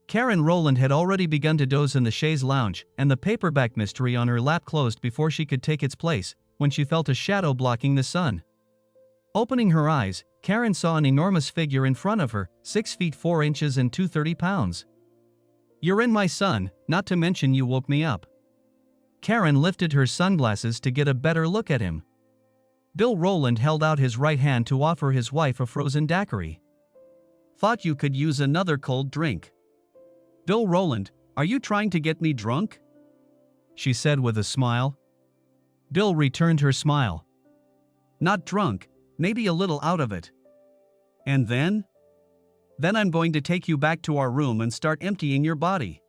Karen Rowland had already begun to doze in the chaise lounge, and the paperback mystery on her lap closed before she could take its place, when she felt a shadow blocking the sun. Opening her eyes, Karen saw an enormous figure in front of her, 6 feet 4 inches and 230 pounds. "You're in, my son, not to mention you woke me up." Karen lifted her sunglasses to get a better look at him. Bill Rowland held out his right hand to offer his wife a frozen daiquiri. "Thought you could use another cold drink." "Bill Rowland, are you trying to get me drunk?" she said with a smile. Bill returned her smile. "Not drunk, maybe a little out of it." "And then?" "Then I'm going to take you back to our room and start emptying your body."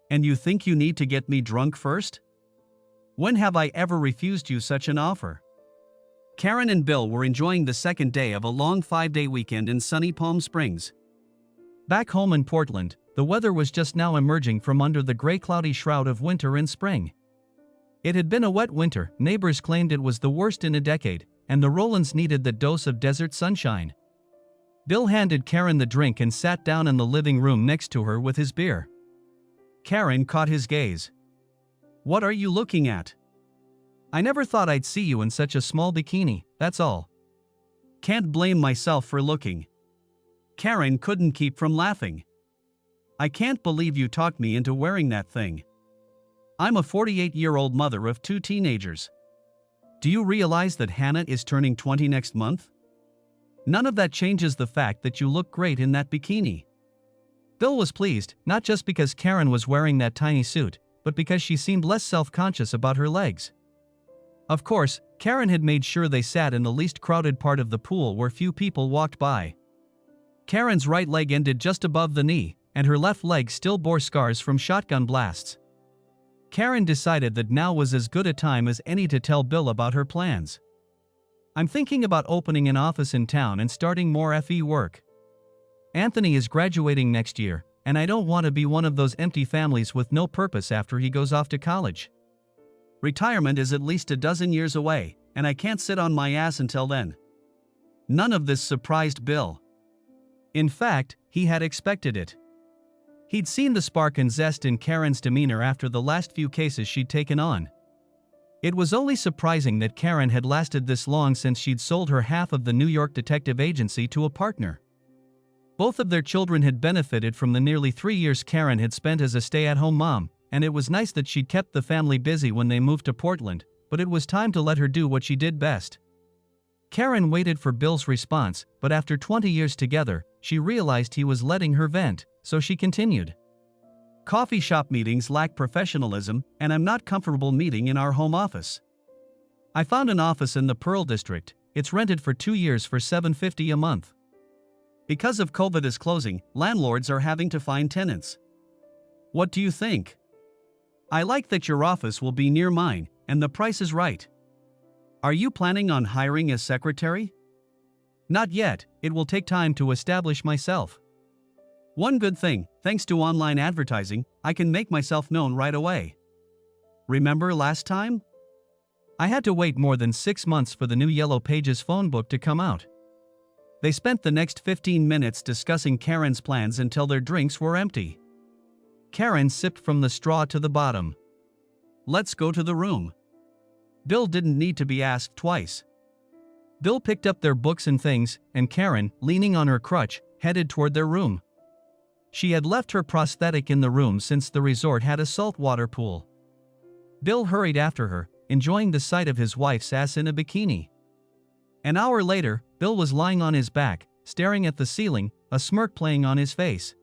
"And you think you need to get me drunk first? When have I ever refused you such an offer?" Karen and Bill were enjoying the second day of a long 5-day weekend in sunny Palm Springs. Back home in Portland, the weather was just now emerging from under the gray cloudy shroud of winter and spring. It had been a wet winter, neighbors claimed it was the worst in a decade, and the Rowlands needed the dose of desert sunshine. Bill handed Karen the drink and sat down in the living room next to her with his beer. Karen caught his gaze. "What are you looking at?" "I never thought I'd see you in such a small bikini, that's all." "Can't blame myself for looking." Karen couldn't keep from laughing. "I can't believe you talked me into wearing that thing. I'm a 48-year-old mother of 2 teenagers. Do you realize that Hannah is turning 20 next month? None of that changes the fact that you look great in that bikini." Bill was pleased, not just because Karen was wearing that tiny suit, but because she seemed less self-conscious about her legs. Of course, Karen had made sure they sat in the least crowded part of the pool where few people walked by. Karen's right leg ended just above the knee, and her left leg still bore scars from shotgun blasts. Karen decided that now was as good a time as any to tell Bill about her plans. "I'm thinking about opening an office in town and starting more FE work. Anthony is graduating next year, and I don't want to be one of those empty families with no purpose after he goes off to college. Retirement is at least a dozen years away, and I can't sit on my ass until then." None of this surprised Bill. In fact, he had expected it. He'd seen the spark and zest in Karen's demeanor after the last few cases she'd taken on. It was only surprising that Karen had lasted this long since she'd sold her half of the New York detective agency to a partner. Both of their children had benefited from the nearly 3 years Karen had spent as a stay-at-home mom, and it was nice that she'd kept the family busy when they moved to Portland, but it was time to let her do what she did best. Karen waited for Bill's response, but after 20 years together, she realized he was letting her vent, so she continued. "Coffee shop meetings lack professionalism, and I'm not comfortable meeting in our home office. I found an office in the Pearl District. It's rented for 2 years for $750 a month. Because of COVID is closing, landlords are having to find tenants. What do you think? I like that your office will be near mine, and the price is right. Are you planning on hiring a secretary?" "Not yet, it will take time to establish myself. One good thing, thanks to online advertising, I can make myself known right away. Remember last time? I had to wait more than 6 months for the new Yellow Pages phone book to come out." They spent the next 15 minutes discussing Karen's plans until their drinks were empty. Karen sipped from the straw to the bottom. "Let's go to the room." Bill didn't need to be asked twice. Bill picked up their books and things, and Karen, leaning on her crutch, headed toward their room. She had left her prosthetic in the room since the resort had a saltwater pool. Bill hurried after her, enjoying the sight of his wife's ass in a bikini. An hour later, Bill was lying on his back, staring at the ceiling, a smirk playing on his face.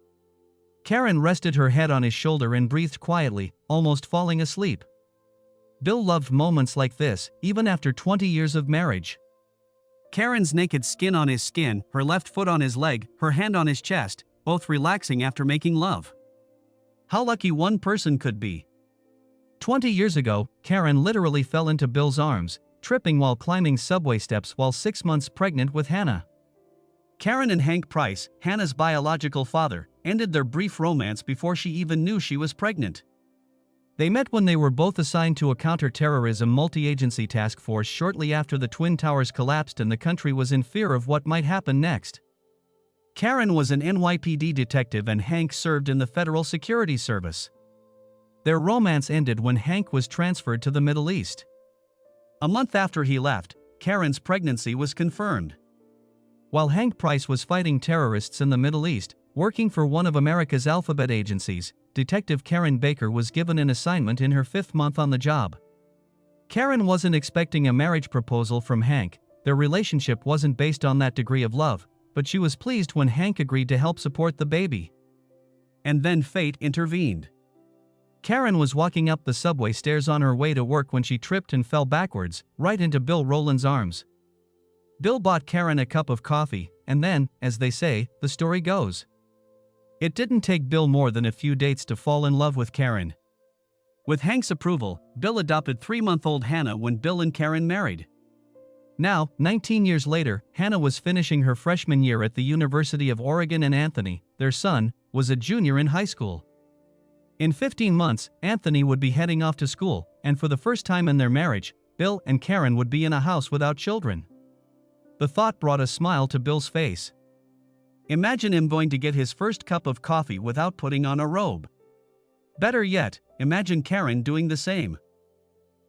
Karen rested her head on his shoulder and breathed quietly, almost falling asleep. Bill loved moments like this, even after 20 years of marriage. Karen's naked skin on his skin, her left foot on his leg, her hand on his chest, both relaxing after making love. How lucky one person could be. 20 years ago, Karen literally fell into Bill's arms, tripping while climbing subway steps while 6 months pregnant with Hannah. Karen and Hank Price, Hannah's biological father, ended their brief romance before she even knew she was pregnant. They met when they were both assigned to a counter-terrorism multi-agency task force shortly after the Twin Towers collapsed and the country was in fear of what might happen next. Karen was an NYPD detective and Hank served in the Federal Security Service. Their romance ended when Hank was transferred to the Middle East. A month after he left, Karen's pregnancy was confirmed. While Hank Price was fighting terrorists in the Middle East, working for one of America's alphabet agencies, Detective Karen Baker was given an assignment in her 5th month on the job. Karen wasn't expecting a marriage proposal from Hank. Their relationship wasn't based on that degree of love, but she was pleased when Hank agreed to help support the baby. And then fate intervened. Karen was walking up the subway stairs on her way to work when she tripped and fell backwards, right into Bill Rowland's arms. Bill bought Karen a cup of coffee, and then, as they say, the story goes. It didn't take Bill more than a few dates to fall in love with Karen. With Hank's approval, Bill adopted 3-month-old Hannah when Bill and Karen married. Now, 19 years later, Hannah was finishing her freshman year at the University of Oregon and Anthony, their son, was a junior in high school. In 15 months, Anthony would be heading off to school, and for the first time in their marriage, Bill and Karen would be in a house without children. The thought brought a smile to Bill's face. Imagine him going to get his first cup of coffee without putting on a robe. Better yet, imagine Karen doing the same.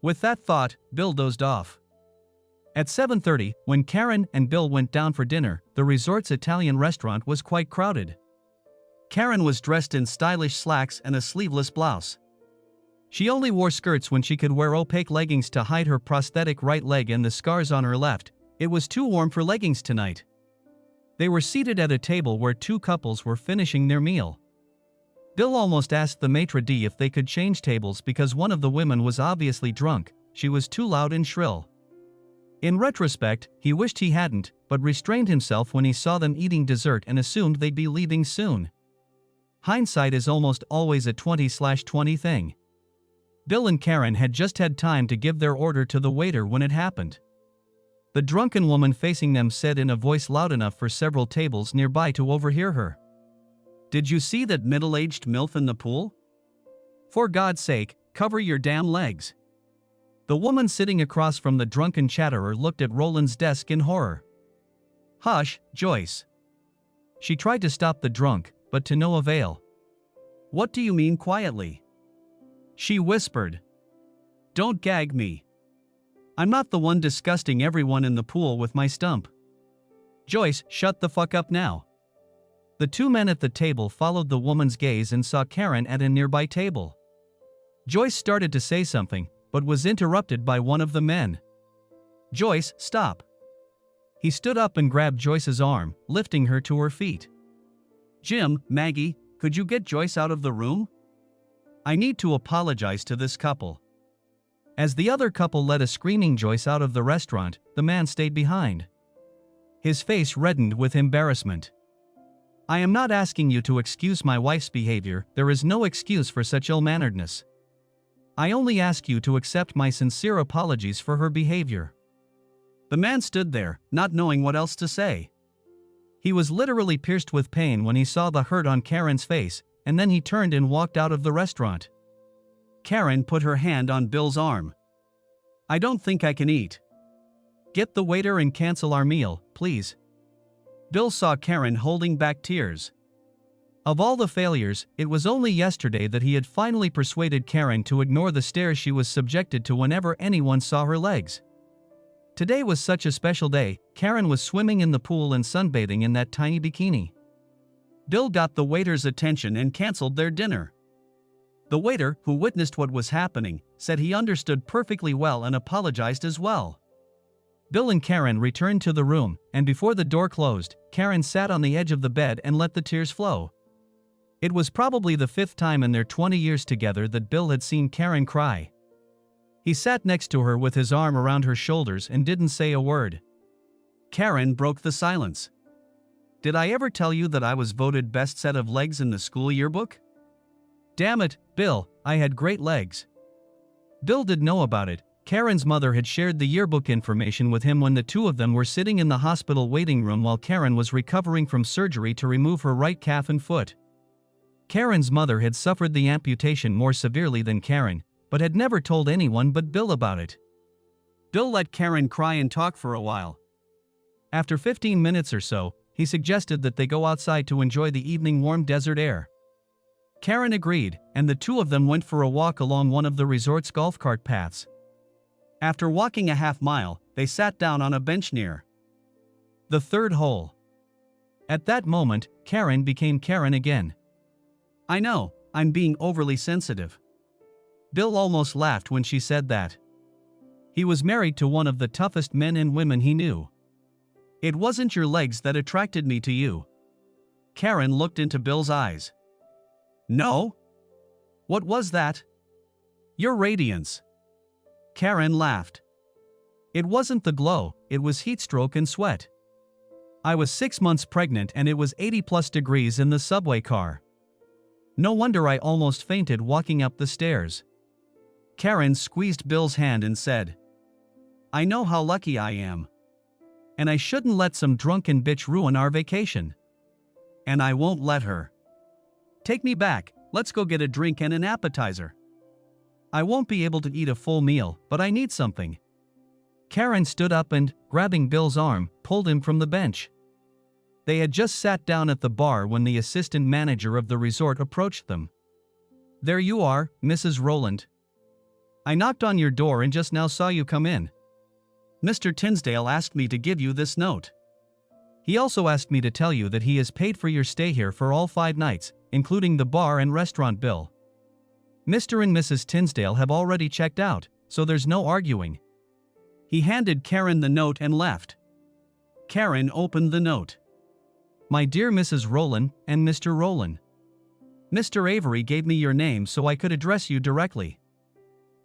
With that thought, Bill dozed off. At 7:30, when Karen and Bill went down for dinner, the resort's Italian restaurant was quite crowded. Karen was dressed in stylish slacks and a sleeveless blouse. She only wore skirts when she could wear opaque leggings to hide her prosthetic right leg and the scars on her left. It was too warm for leggings tonight. They were seated at a table where 2 couples were finishing their meal. Bill almost asked the maitre d' if they could change tables because one of the women was obviously drunk. She was too loud and shrill. In retrospect, he wished he hadn't, but restrained himself when he saw them eating dessert and assumed they'd be leaving soon. Hindsight is almost always a 20/20 thing. Bill and Karen had just had time to give their order to the waiter when it happened. The drunken woman facing them said in a voice loud enough for several tables nearby to overhear her, "Did you see that middle-aged MILF in the pool? For God's sake, cover your damn legs." The woman sitting across from the drunken chatterer looked at Roland's desk in horror. "Hush, Joyce." She tried to stop the drunk, but to no avail. "What do you mean quietly?" she whispered. "Don't gag me. I'm not the one disgusting everyone in the pool with my stump." "Joyce, shut the fuck up now." The 2 men at the table followed the woman's gaze and saw Karen at a nearby table. Joyce started to say something, but was interrupted by one of the men. "Joyce, stop." He stood up and grabbed Joyce's arm, lifting her to her feet. "Jim, Maggie, could you get Joyce out of the room? I need to apologize to this couple." As the other couple let a screaming Joyce out of the restaurant, the man stayed behind. His face reddened with embarrassment. "I am not asking you to excuse my wife's behavior. There is no excuse for such ill-manneredness. I only ask you to accept my sincere apologies for her behavior." The man stood there, not knowing what else to say. He was literally pierced with pain when he saw the hurt on Karen's face, and then he turned and walked out of the restaurant. Karen put her hand on Bill's arm. "I don't think I can eat. Get the waiter and cancel our meal, please." Bill saw Karen holding back tears. Of all the failures, it was only yesterday that he had finally persuaded Karen to ignore the stares she was subjected to whenever anyone saw her legs. Today was such a special day. Karen was swimming in the pool and sunbathing in that tiny bikini. Bill got the waiter's attention and canceled their dinner. The waiter, who witnessed what was happening, said he understood perfectly well and apologized as well. Bill and Karen returned to the room, and before the door closed, Karen sat on the edge of the bed and let the tears flow. It was probably the 5th time in their 20 years together that Bill had seen Karen cry. He sat next to her with his arm around her shoulders and didn't say a word. Karen broke the silence. "Did I ever tell you that I was voted best set of legs in the school yearbook? Damn it, Bill, I had great legs." Bill did know about it. Karen's mother had shared the yearbook information with him when the 2 of them were sitting in the hospital waiting room while Karen was recovering from surgery to remove her right calf and foot. Karen's mother had suffered the amputation more severely than Karen, but had never told anyone but Bill about it. Bill let Karen cry and talk for a while. After 15 minutes or so, he suggested that they go outside to enjoy the evening warm desert air. Karen agreed, and the two of them went for a walk along one of the resort's golf cart paths. After walking a half-mile, they sat down on a bench near the third hole. At that moment, Karen became Karen again. "I know, I'm being overly sensitive." Bill almost laughed when she said that. He was married to one of the toughest men and women he knew. "It wasn't your legs that attracted me to you." Karen looked into Bill's eyes. "No? What was that?" "Your radiance." Karen laughed. "It wasn't the glow, it was heatstroke and sweat. I was 6 months pregnant and it was 80+ degrees in the subway car. No wonder I almost fainted walking up the stairs." Karen squeezed Bill's hand and said, "I know how lucky I am. And I shouldn't let some drunken bitch ruin our vacation. And I won't let her. Take me back, let's go get a drink and an appetizer. I won't be able to eat a full meal, but I need something." Karen stood up and, grabbing Bill's arm, pulled him from the bench. They had just sat down at the bar when the assistant manager of the resort approached them. "There you are, Mrs. Rowland. I knocked on your door and just now saw you come in. Mr. Tinsdale asked me to give you this note. He also asked me to tell you that he has paid for your stay here for all 5 nights, including the bar and restaurant bill. Mr. and Mrs. Tinsdale have already checked out, so there's no arguing." He handed Karen the note and left. Karen opened the note. "My dear Mrs. Rowland and Mr. Rowland. Mr. Avery gave me your name so I could address you directly.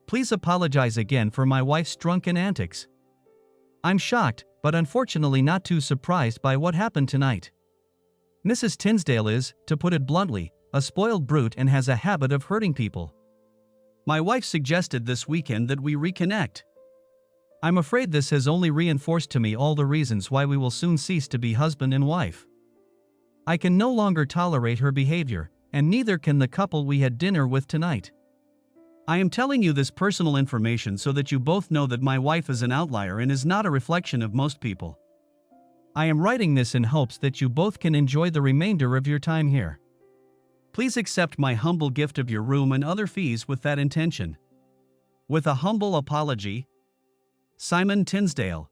Please apologize again for my wife's drunken antics. I'm shocked, but unfortunately not too surprised by what happened tonight. Mrs. Tinsdale is, to put it bluntly, a spoiled brute and has a habit of hurting people. My wife suggested this weekend that we reconnect. I'm afraid this has only reinforced to me all the reasons why we will soon cease to be husband and wife. I can no longer tolerate her behavior, and neither can the couple we had dinner with tonight. I am telling you this personal information so that you both know that my wife is an outlier and is not a reflection of most people. I am writing this in hopes that you both can enjoy the remainder of your time here. Please accept my humble gift of your room and other fees with that intention. With a humble apology, Simon Tinsdale."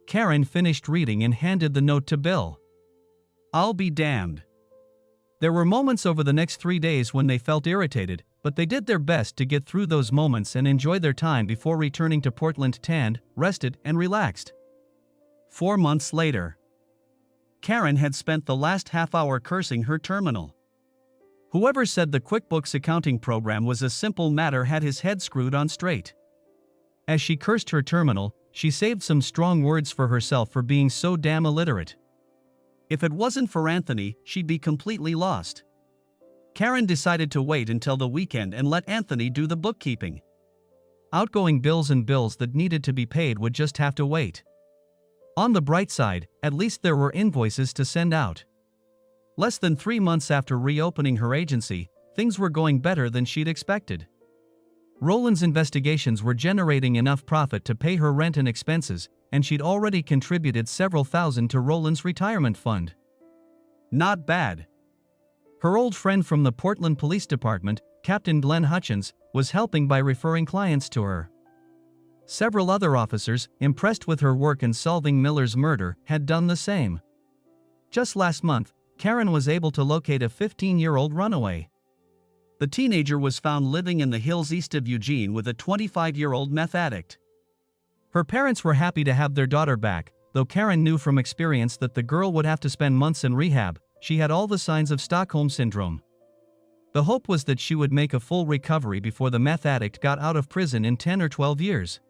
Karen finished reading and handed the note to Bill. "I'll be damned." There were moments over the next 3 days when they felt irritated, but they did their best to get through those moments and enjoy their time before returning to Portland tanned, rested, and relaxed. 4 months later, Karen had spent the last half hour cursing her terminal. Whoever said the QuickBooks accounting program was a simple matter had his head screwed on straight. As she cursed her terminal, she saved some strong words for herself for being so damn illiterate. If it wasn't for Anthony, she'd be completely lost. Karen decided to wait until the weekend and let Anthony do the bookkeeping. Outgoing bills and bills that needed to be paid would just have to wait. On the bright side, at least there were invoices to send out. Less than 3 months after reopening her agency, things were going better than she'd expected. Rowland's investigations were generating enough profit to pay her rent and expenses, and she'd already contributed several thousand to Rowland's retirement fund. Not bad. Her old friend from the Portland Police Department, Captain Glenn Hutchins, was helping by referring clients to her. Several other officers, impressed with her work in solving Miller's murder, had done the same. Just last month, Karen was able to locate a 15-year-old runaway. The teenager was found living in the hills east of Eugene with a 25-year-old meth addict. Her parents were happy to have their daughter back, though Karen knew from experience that the girl would have to spend months in rehab. She had all the signs of Stockholm Syndrome. The hope was that she would make a full recovery before the meth addict got out of prison in 10 or 12 years.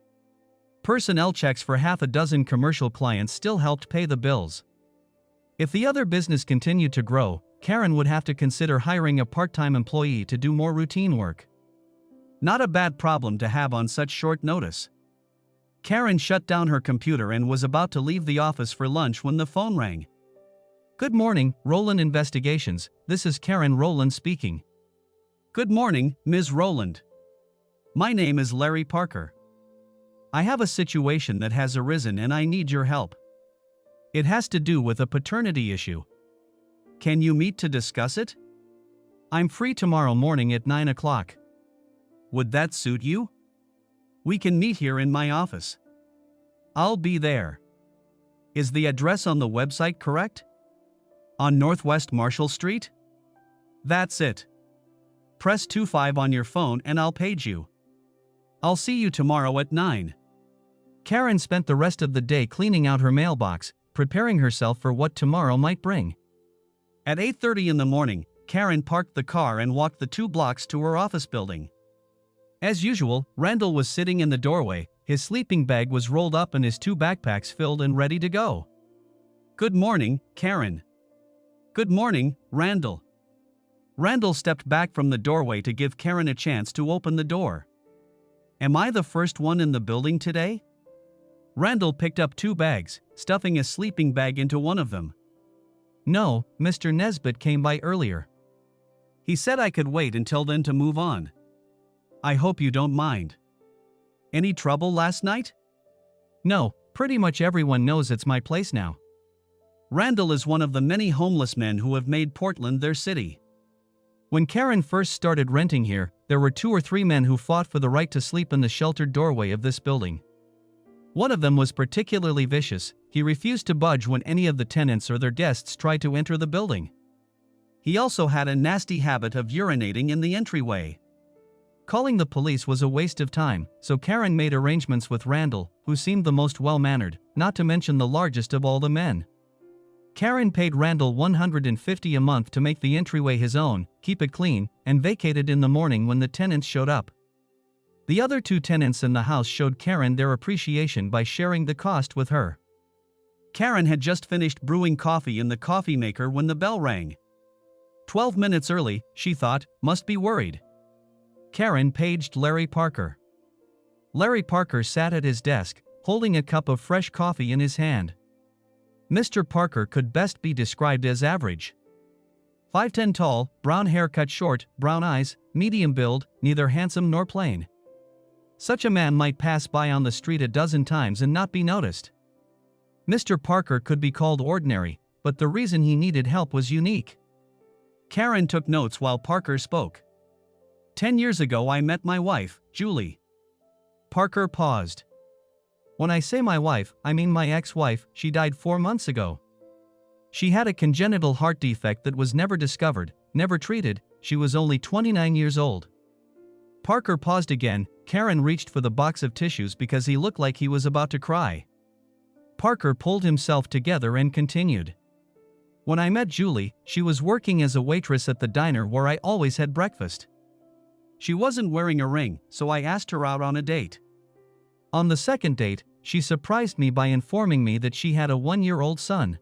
Personnel checks for half a dozen commercial clients still helped pay the bills. If the other business continued to grow, Karen would have to consider hiring a part-time employee to do more routine work. Not a bad problem to have on such short notice. Karen shut down her computer and was about to leave the office for lunch when the phone rang. "Good morning, Rowland Investigations, this is Karen Rowland speaking." "Good morning, Ms. Rowland. My name is Larry Parker. I have a situation that has arisen and I need your help." It has to do with a paternity issue. Can you meet to discuss it? I'm free tomorrow morning at 9 o'clock. Would that suit you? We can meet here in my office. I'll be there. Is the address on the website correct? On Northwest Marshall Street? That's it. Press 25 on your phone and I'll page you. I'll see you tomorrow at 9. Karen spent the rest of the day cleaning out her mailbox, preparing herself for what tomorrow might bring. At 8:30 in the morning, Karen parked the car and walked the 2 blocks to her office building. As usual, Randall was sitting in the doorway, his sleeping bag was rolled up and his 2 backpacks filled and ready to go. Good morning, Karen. Good morning, Randall. Randall stepped back from the doorway to give Karen a chance to open the door. Am I the first one in the building today? Randall picked up 2 bags, stuffing a sleeping bag into one of them. No, Mr. Nesbitt came by earlier. He said I could wait until then to move on. I hope you don't mind. Any trouble last night? No, pretty much everyone knows it's my place now. Randall is one of the many homeless men who have made Portland their city. When Karen first started renting here, there were 2 or 3 men who fought for the right to sleep in the sheltered doorway of this building. One of them was particularly vicious. He refused to budge when any of the tenants or their guests tried to enter the building. He also had a nasty habit of urinating in the entryway. Calling the police was a waste of time, so Karen made arrangements with Randall, who seemed the most well-mannered, not to mention the largest of all the men. Karen paid Randall $150 a month to make the entryway his own, keep it clean, and vacate it in the morning when the tenants showed up. The other 2 tenants in the house showed Karen their appreciation by sharing the cost with her. Karen had just finished brewing coffee in the coffee maker when the bell rang. 12 minutes early, she thought, must be worried. Karen paged Larry Parker. Larry Parker sat at his desk, holding a cup of fresh coffee in his hand. Mr. Parker could best be described as average. 5'10" tall, brown hair cut short, brown eyes, medium build, neither handsome nor plain. Such a man might pass by on the street a dozen times and not be noticed. Mr. Parker could be called ordinary, but the reason he needed help was unique. Karen took notes while Parker spoke. 10 years ago I met my wife, Julie. Parker paused. When I say my wife, I mean my ex-wife. She died 4 months ago. She had a congenital heart defect that was never discovered, never treated. She was only 29 years old. Parker paused again. Karen reached for the box of tissues because he looked like he was about to cry. Parker pulled himself together and continued. When I met Julie, she was working as a waitress at the diner where I always had breakfast. She wasn't wearing a ring, so I asked her out on a date. On the second date, she surprised me by informing me that she had a 1-year-old son.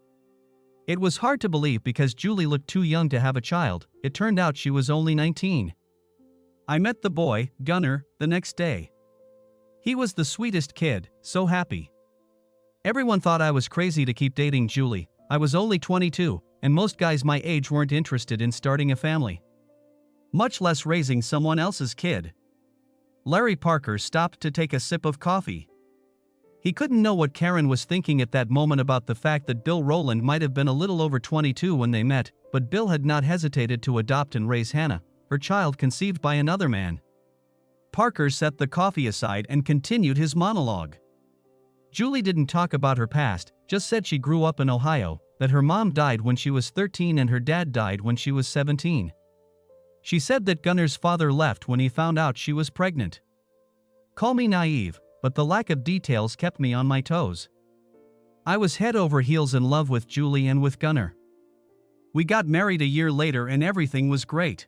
It was hard to believe because Julie looked too young to have a child. It turned out she was only 19. I met the boy, Gunnar, the next day. He was the sweetest kid, so happy. Everyone thought I was crazy to keep dating Julie. I was only 22, and most guys my age weren't interested in starting a family, much less raising someone else's kid. Larry Parker stopped to take a sip of coffee. He couldn't know what Karen was thinking at that moment about the fact that Bill Rowland might have been a little over 22 when they met, but Bill had not hesitated to adopt and raise Hannah, her child conceived by another man. Parker set the coffee aside and continued his monologue. Julie didn't talk about her past, just said she grew up in Ohio, that her mom died when she was 13 and her dad died when she was 17. She said that Gunnar's father left when he found out she was pregnant. Call me naive, but the lack of details kept me on my toes. I was head over heels in love with Julie and with Gunnar. We got married a year later and everything was great.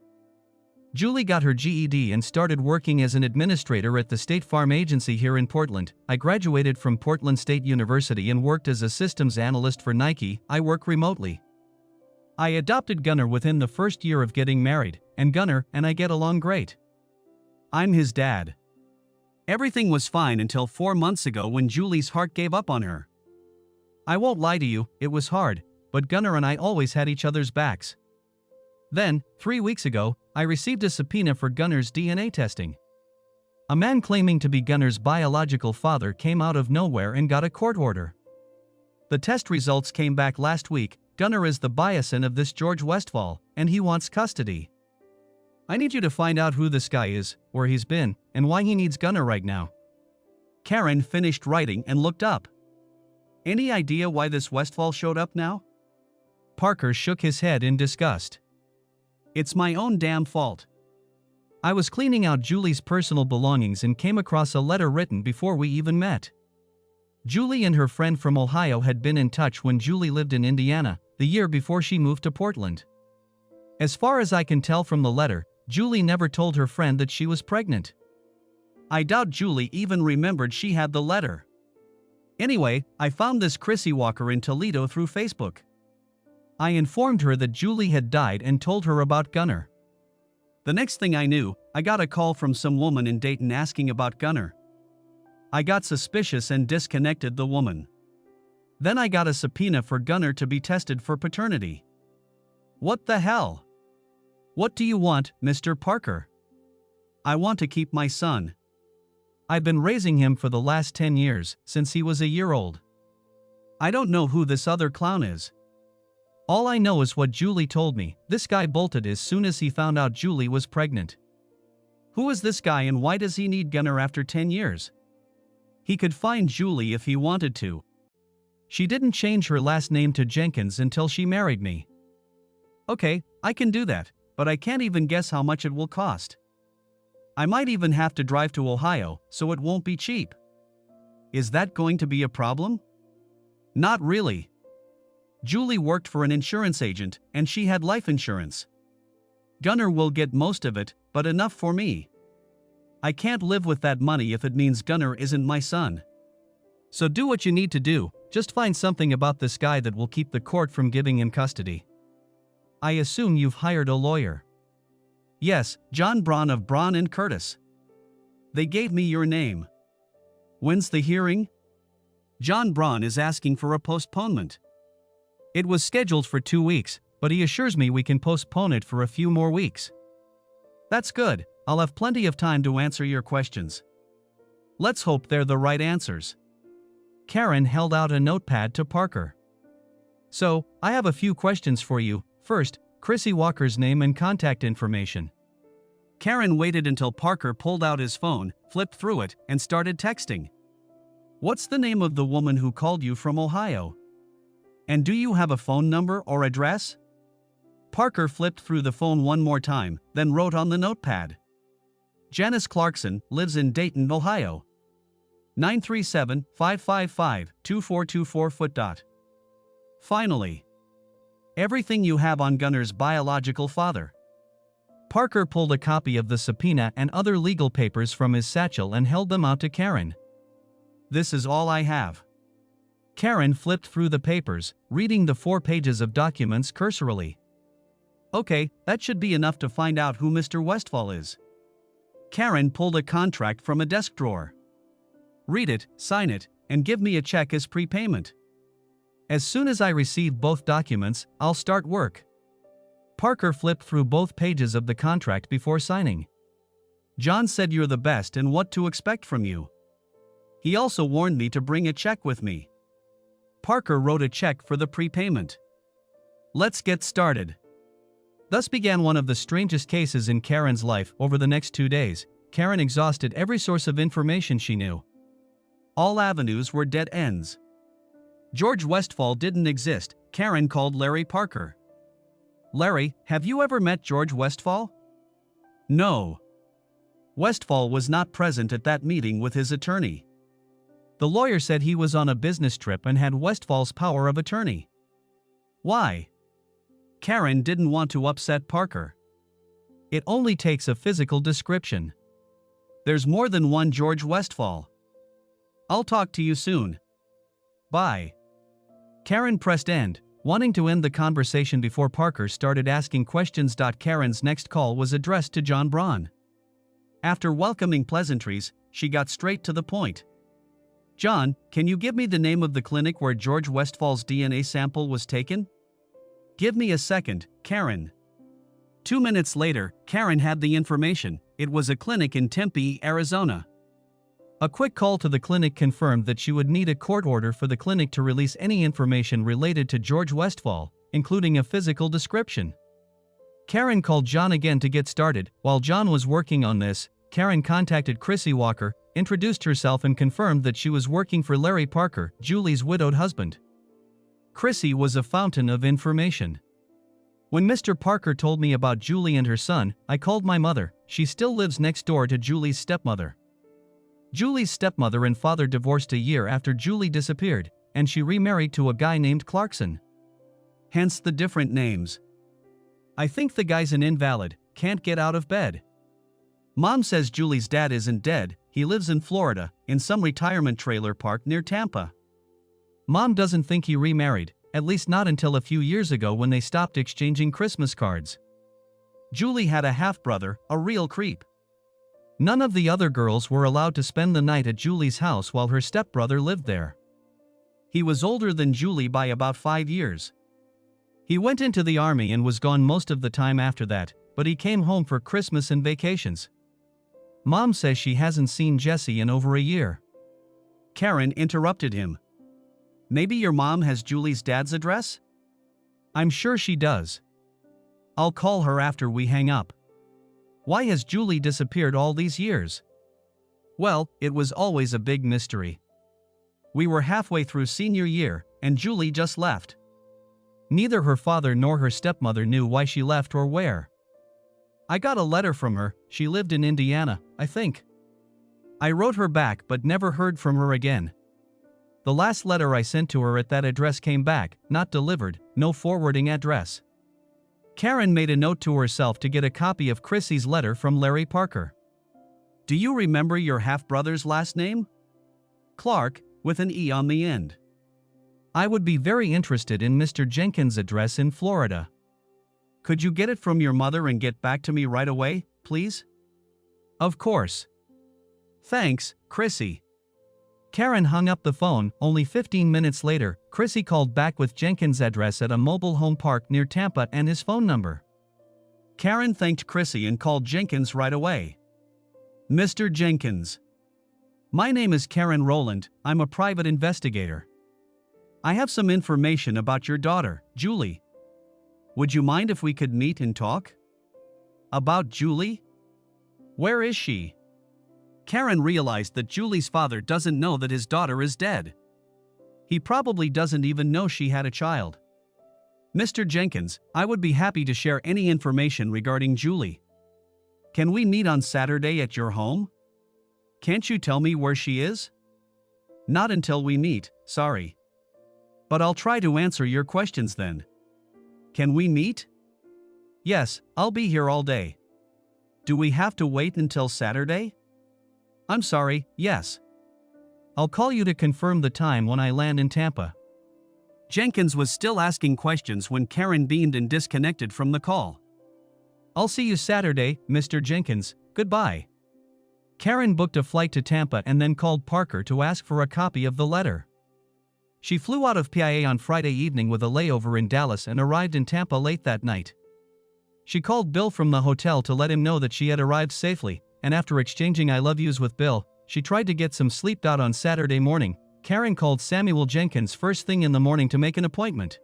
Julie got her GED and started working as an administrator at the State Farm Agency here in Portland. I graduated from Portland State University and worked as a systems analyst for Nike. I work remotely. I adopted Gunnar within the first year of getting married, and Gunnar and I get along great. I'm his dad. Everything was fine until 4 months ago when Julie's heart gave up on her. I won't lie to you, it was hard, but Gunnar and I always had each other's backs. Then, 3 weeks ago, I received a subpoena for Gunnar's DNA testing. A man claiming to be Gunnar's biological father came out of nowhere and got a court order. The test results came back last week. Gunnar is the biasin of this George Westfall, and he wants custody. I need you to find out who this guy is, where he's been, and why he needs Gunnar right now." Karen finished writing and looked up. "Any idea why this Westfall showed up now?" Parker shook his head in disgust. "It's my own damn fault. I was cleaning out Julie's personal belongings and came across a letter written before we even met. Julie and her friend from Ohio had been in touch when Julie lived in Indiana, the year before she moved to Portland. As far as I can tell from the letter, Julie never told her friend that she was pregnant. I doubt Julie even remembered she had the letter. Anyway, I found this Chrissy Walker in Toledo through Facebook. I informed her that Julie had died and told her about Gunnar. The next thing I knew, I got a call from some woman in Dayton asking about Gunnar. I got suspicious and disconnected the woman. Then I got a subpoena for Gunnar to be tested for paternity. What the hell? What do you want, Mr. Parker?" "I want to keep my son. I've been raising him for the last 10 years, since he was a year old. I don't know who this other clown is. All I know is what Julie told me. This guy bolted as soon as he found out Julie was pregnant. Who is this guy and why does he need Gunnar after 10 years? He could find Julie if he wanted to. She didn't change her last name to Jenkins until she married me. Okay, I can do that, but I can't even guess how much it will cost. I might even have to drive to Ohio, so it won't be cheap. Is that going to be a problem?" "Not really. Julie worked for an insurance agent, and she had life insurance. Gunnar will get most of it, but enough for me. I can't live with that money if it means Gunnar isn't my son. So do what you need to do, just find something about this guy that will keep the court from giving him custody. I assume you've hired a lawyer." "Yes, John Braun of Braun and Curtis. They gave me your name." "When's the hearing?" "John Braun is asking for a postponement. It was scheduled for 2 weeks, but he assures me we can postpone it for a few more weeks." "That's good, I'll have plenty of time to answer your questions. Let's hope they're the right answers." Karen held out a notepad to Parker. "So, I have a few questions for you. First, Chrissy Walker's name and contact information." Karen waited until Parker pulled out his phone, flipped through it, and started texting. "What's the name of the woman who called you from Ohio? And do you have a phone number or address?" Parker flipped through the phone one more time, then wrote on the notepad. "Janice Clarkson lives in Dayton, Ohio. 937-555-2424 foot. Finally. Everything you have on Gunnar's biological father." Parker pulled a copy of the subpoena and other legal papers from his satchel and held them out to Karen. "This is all I have." Karen flipped through the papers, reading the 4 pages of documents cursorily. "Okay, that should be enough to find out who Mr. Westfall is." Karen pulled a contract from a desk drawer. "Read it, sign it, and give me a check as prepayment. As soon as I receive both documents, I'll start work." Parker flipped through both pages of the contract before signing. "John said you're the best and what to expect from you. He also warned me to bring a check with me." Parker wrote a check for the prepayment. "Let's get started." Thus began one of the strangest cases in Karen's life. Over the next 2 days, Karen exhausted every source of information she knew. All avenues were dead ends. George Westfall didn't exist. Karen called Larry Parker. "Larry, have you ever met George Westfall?" "No." Westfall was not present at that meeting with his attorney. The lawyer said he was on a business trip and had Westfall's power of attorney. Why? Karen didn't want to upset Parker. It only takes a physical description. There's more than one George Westfall. I'll talk to you soon. Bye. Karen pressed end, wanting to end the conversation before Parker started asking questions. Karen's next call was addressed to John Braun. After welcoming pleasantries, she got straight to the point. "John, can you give me the name of the clinic where George Westfall's DNA sample was taken?" "Give me a second, Karen." 2 minutes later, Karen had the information. It was a clinic in Tempe, Arizona. A quick call to the clinic confirmed that she would need a court order for the clinic to release any information related to George Westphal, including a physical description. Karen called John again to get started. While John was working on this, Karen contacted Chrissy Walker, introduced herself and confirmed that she was working for Larry Parker, Julie's widowed husband. Chrissy was a fountain of information. When Mr. Parker told me about Julie and her son, I called my mother. She still lives next door to Julie's stepmother. Julie's stepmother and father divorced a year after Julie disappeared, and she remarried to a guy named Clarkson. Hence the different names. I think the guy's an invalid, can't get out of bed. Mom says Julie's dad isn't dead, he lives in Florida, in some retirement trailer park near Tampa. Mom doesn't think he remarried, at least not until a few years ago when they stopped exchanging Christmas cards. Julie had a half-brother, a real creep. None of the other girls were allowed to spend the night at Julie's house while her stepbrother lived there. He was older than Julie by about 5 years. He went into the army and was gone most of the time after that, but he came home for Christmas and vacations. Mom says she hasn't seen Jesse in over a year. Karen interrupted him. Maybe your mom has Julie's dad's address? I'm sure she does. I'll call her after we hang up. Why has Julie disappeared all these years? Well, it was always a big mystery. We were halfway through senior year, and Julie just left. Neither her father nor her stepmother knew why she left or where. I got a letter from her. She lived in Indiana, I think. I wrote her back but never heard from her again. The last letter I sent to her at that address came back, not delivered, no forwarding address. Karen made a note to herself to get a copy of Chrissy's letter from Larry Parker. Do you remember your half-brother's last name? Clark, with an E on the end. I would be very interested in Mr. Jenkins' address in Florida. Could you get it from your mother and get back to me right away, please? Of course. Thanks, Chrissy. Karen hung up the phone. Only 15 minutes later, Chrissy called back with Jenkins' address at a mobile home park near Tampa and his phone number. Karen thanked Chrissy and called Jenkins right away. Mr. Jenkins. My name is Karen Rowland, I'm a private investigator. I have some information about your daughter, Julie. Would you mind if we could meet and talk? About Julie? Where is she? Karen realized that Julie's father doesn't know that his daughter is dead. He probably doesn't even know she had a child. Mr. Jenkins, I would be happy to share any information regarding Julie. Can we meet on Saturday at your home? Can't you tell me where she is? Not until we meet, sorry. But I'll try to answer your questions then. Can we meet? Yes, I'll be here all day. Do we have to wait until Saturday? I'm sorry, yes. I'll call you to confirm the time when I land in Tampa. Jenkins was still asking questions when Karen beamed and disconnected from the call. I'll see you Saturday, Mr. Jenkins, goodbye. Karen booked a flight to Tampa and then called Parker to ask for a copy of the letter. She flew out of PIA on Friday evening with a layover in Dallas and arrived in Tampa late that night. She called Bill from the hotel to let him know that she had arrived safely, and after exchanging I love yous with Bill, she tried to get some sleep. On Saturday morning, Karen called Samuel Jenkins first thing in the morning to make an appointment.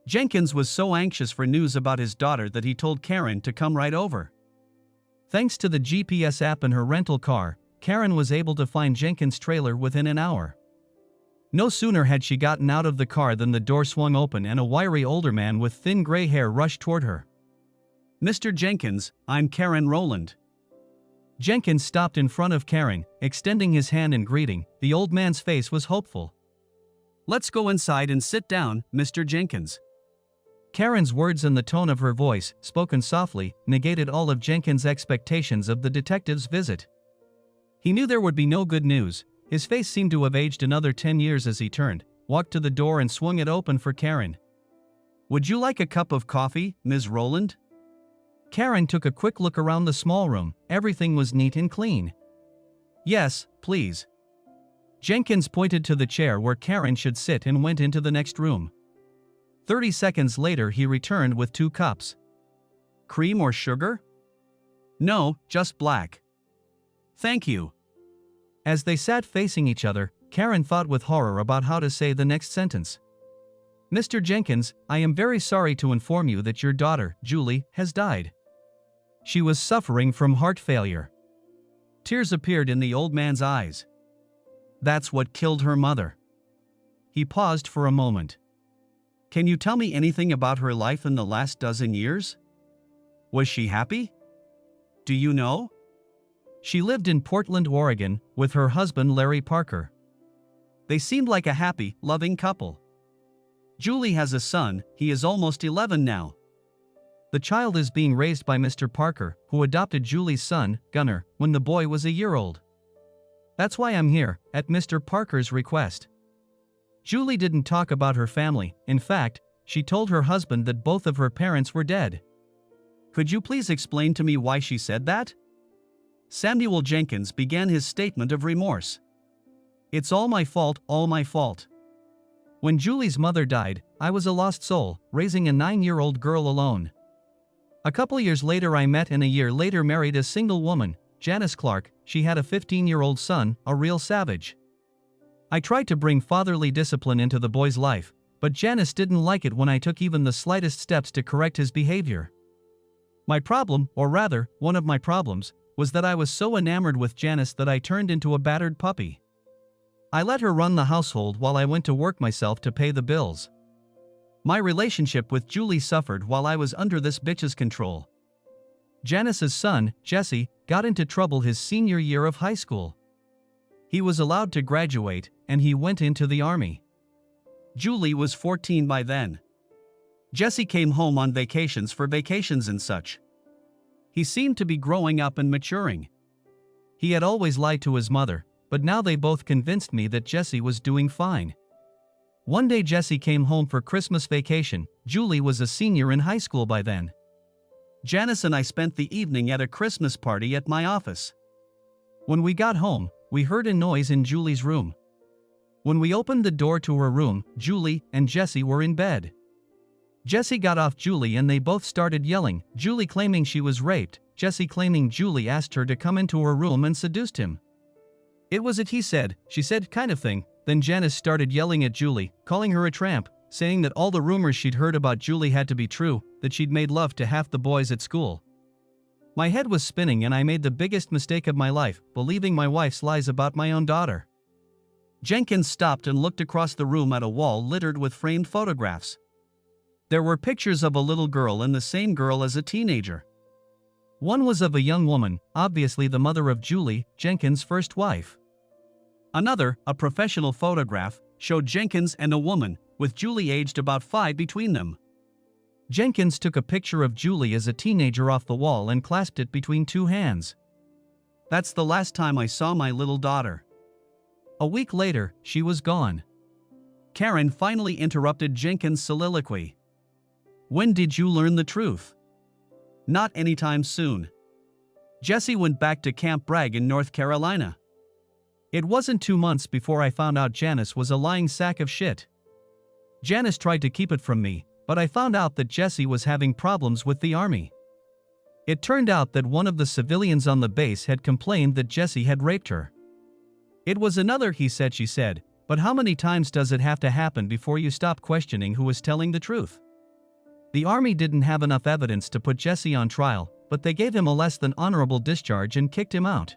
Jenkins was so anxious for news about his daughter that he told Karen to come right over. Thanks to the GPS app in her rental car, Karen was able to find Jenkins' trailer within an hour. No sooner had she gotten out of the car than the door swung open and a wiry older man with thin gray hair rushed toward her. Mr. Jenkins, I'm Karen Rowland. Jenkins stopped in front of Karen, extending his hand in greeting. The old man's face was hopeful. Let's go inside and sit down, Mr. Jenkins. Karen's words and the tone of her voice, spoken softly, negated all of Jenkins' expectations of the detective's visit. He knew there would be no good news. His face seemed to have aged another 10 years as he turned, walked to the door and swung it open for Karen. Would you like a cup of coffee, Ms. Rowland? Karen took a quick look around the small room. Everything was neat and clean. Yes, please. Jenkins pointed to the chair where Karen should sit and went into the next room. 30 seconds later he returned with 2 cups. Cream or sugar? No, just black. Thank you. As they sat facing each other, Karen thought with horror about how to say the next sentence. "Mr. Jenkins, I am very sorry to inform you that your daughter, Julie, has died. She was suffering from heart failure." Tears appeared in the old man's eyes. "That's what killed her mother." He paused for a moment. "Can you tell me anything about her life in the last dozen years? Was she happy? Do you know?" "She lived in Portland, Oregon, with her husband Larry Parker. They seemed like a happy, loving couple. Julie has a son, he is almost 11 now. The child is being raised by Mr. Parker, who adopted Julie's son, Gunnar, when the boy was a year old. That's why I'm here, at Mr. Parker's request." Julie didn't talk about her family. In fact, she told her husband that both of her parents were dead. "Could you please explain to me why she said that?" Samuel Jenkins began his statement of remorse. "It's all my fault, all my fault. When Julie's mother died, I was a lost soul, raising a 9-year-old girl alone. A couple years later I met and a year later married a single woman, Janice Clark. She had a 15-year-old son, a real savage. I tried to bring fatherly discipline into the boy's life, but Janice didn't like it when I took even the slightest steps to correct his behavior. My problem, or rather, one of my problems, was that I was so enamored with Janice that I turned into a battered puppy. I let her run the household while I went to work myself to pay the bills. My relationship with Julie suffered while I was under this bitch's control. Janice's son, Jesse, got into trouble his senior year of high school. He was allowed to graduate, and he went into the army. Julie was 14 by then. Jesse came home on vacations for vacations and such. He seemed to be growing up and maturing. He had always lied to his mother, but now they both convinced me that Jesse was doing fine. One day Jesse came home for Christmas vacation. Julie was a senior in high school by then. Janice and I spent the evening at a Christmas party at my office. When we got home, we heard a noise in Julie's room. When we opened the door to her room, Julie and Jesse were in bed. Jesse got off Julie and they both started yelling, Julie claiming she was raped, Jesse claiming Julie asked her to come into her room and seduced him. It was a he said, she said kind of thing. Then Janice started yelling at Julie, calling her a tramp, saying that all the rumors she'd heard about Julie had to be true, that she'd made love to half the boys at school. My head was spinning and I made the biggest mistake of my life, believing my wife's lies about my own daughter. Jenkins stopped and looked across the room at a wall littered with framed photographs. There were pictures of a little girl and the same girl as a teenager. One was of a young woman, obviously the mother of Julie, Jenkins' first wife. Another, a professional photograph, showed Jenkins and a woman, with Julie aged about 5 between them. Jenkins took a picture of Julie as a teenager off the wall and clasped it between 2 hands. That's the last time I saw my little daughter. A week later, she was gone. Karen finally interrupted Jenkins' soliloquy. When did you learn the truth? Not anytime soon. Jesse went back to Camp Bragg in North Carolina. It wasn't 2 months before I found out Janice was a lying sack of shit. Janice tried to keep it from me, but I found out that Jesse was having problems with the army. It turned out that one of the civilians on the base had complained that Jesse had raped her. It was another he said she said, but how many times does it have to happen before you stop questioning who is telling the truth? The army didn't have enough evidence to put Jesse on trial, but they gave him a less than honorable discharge and kicked him out.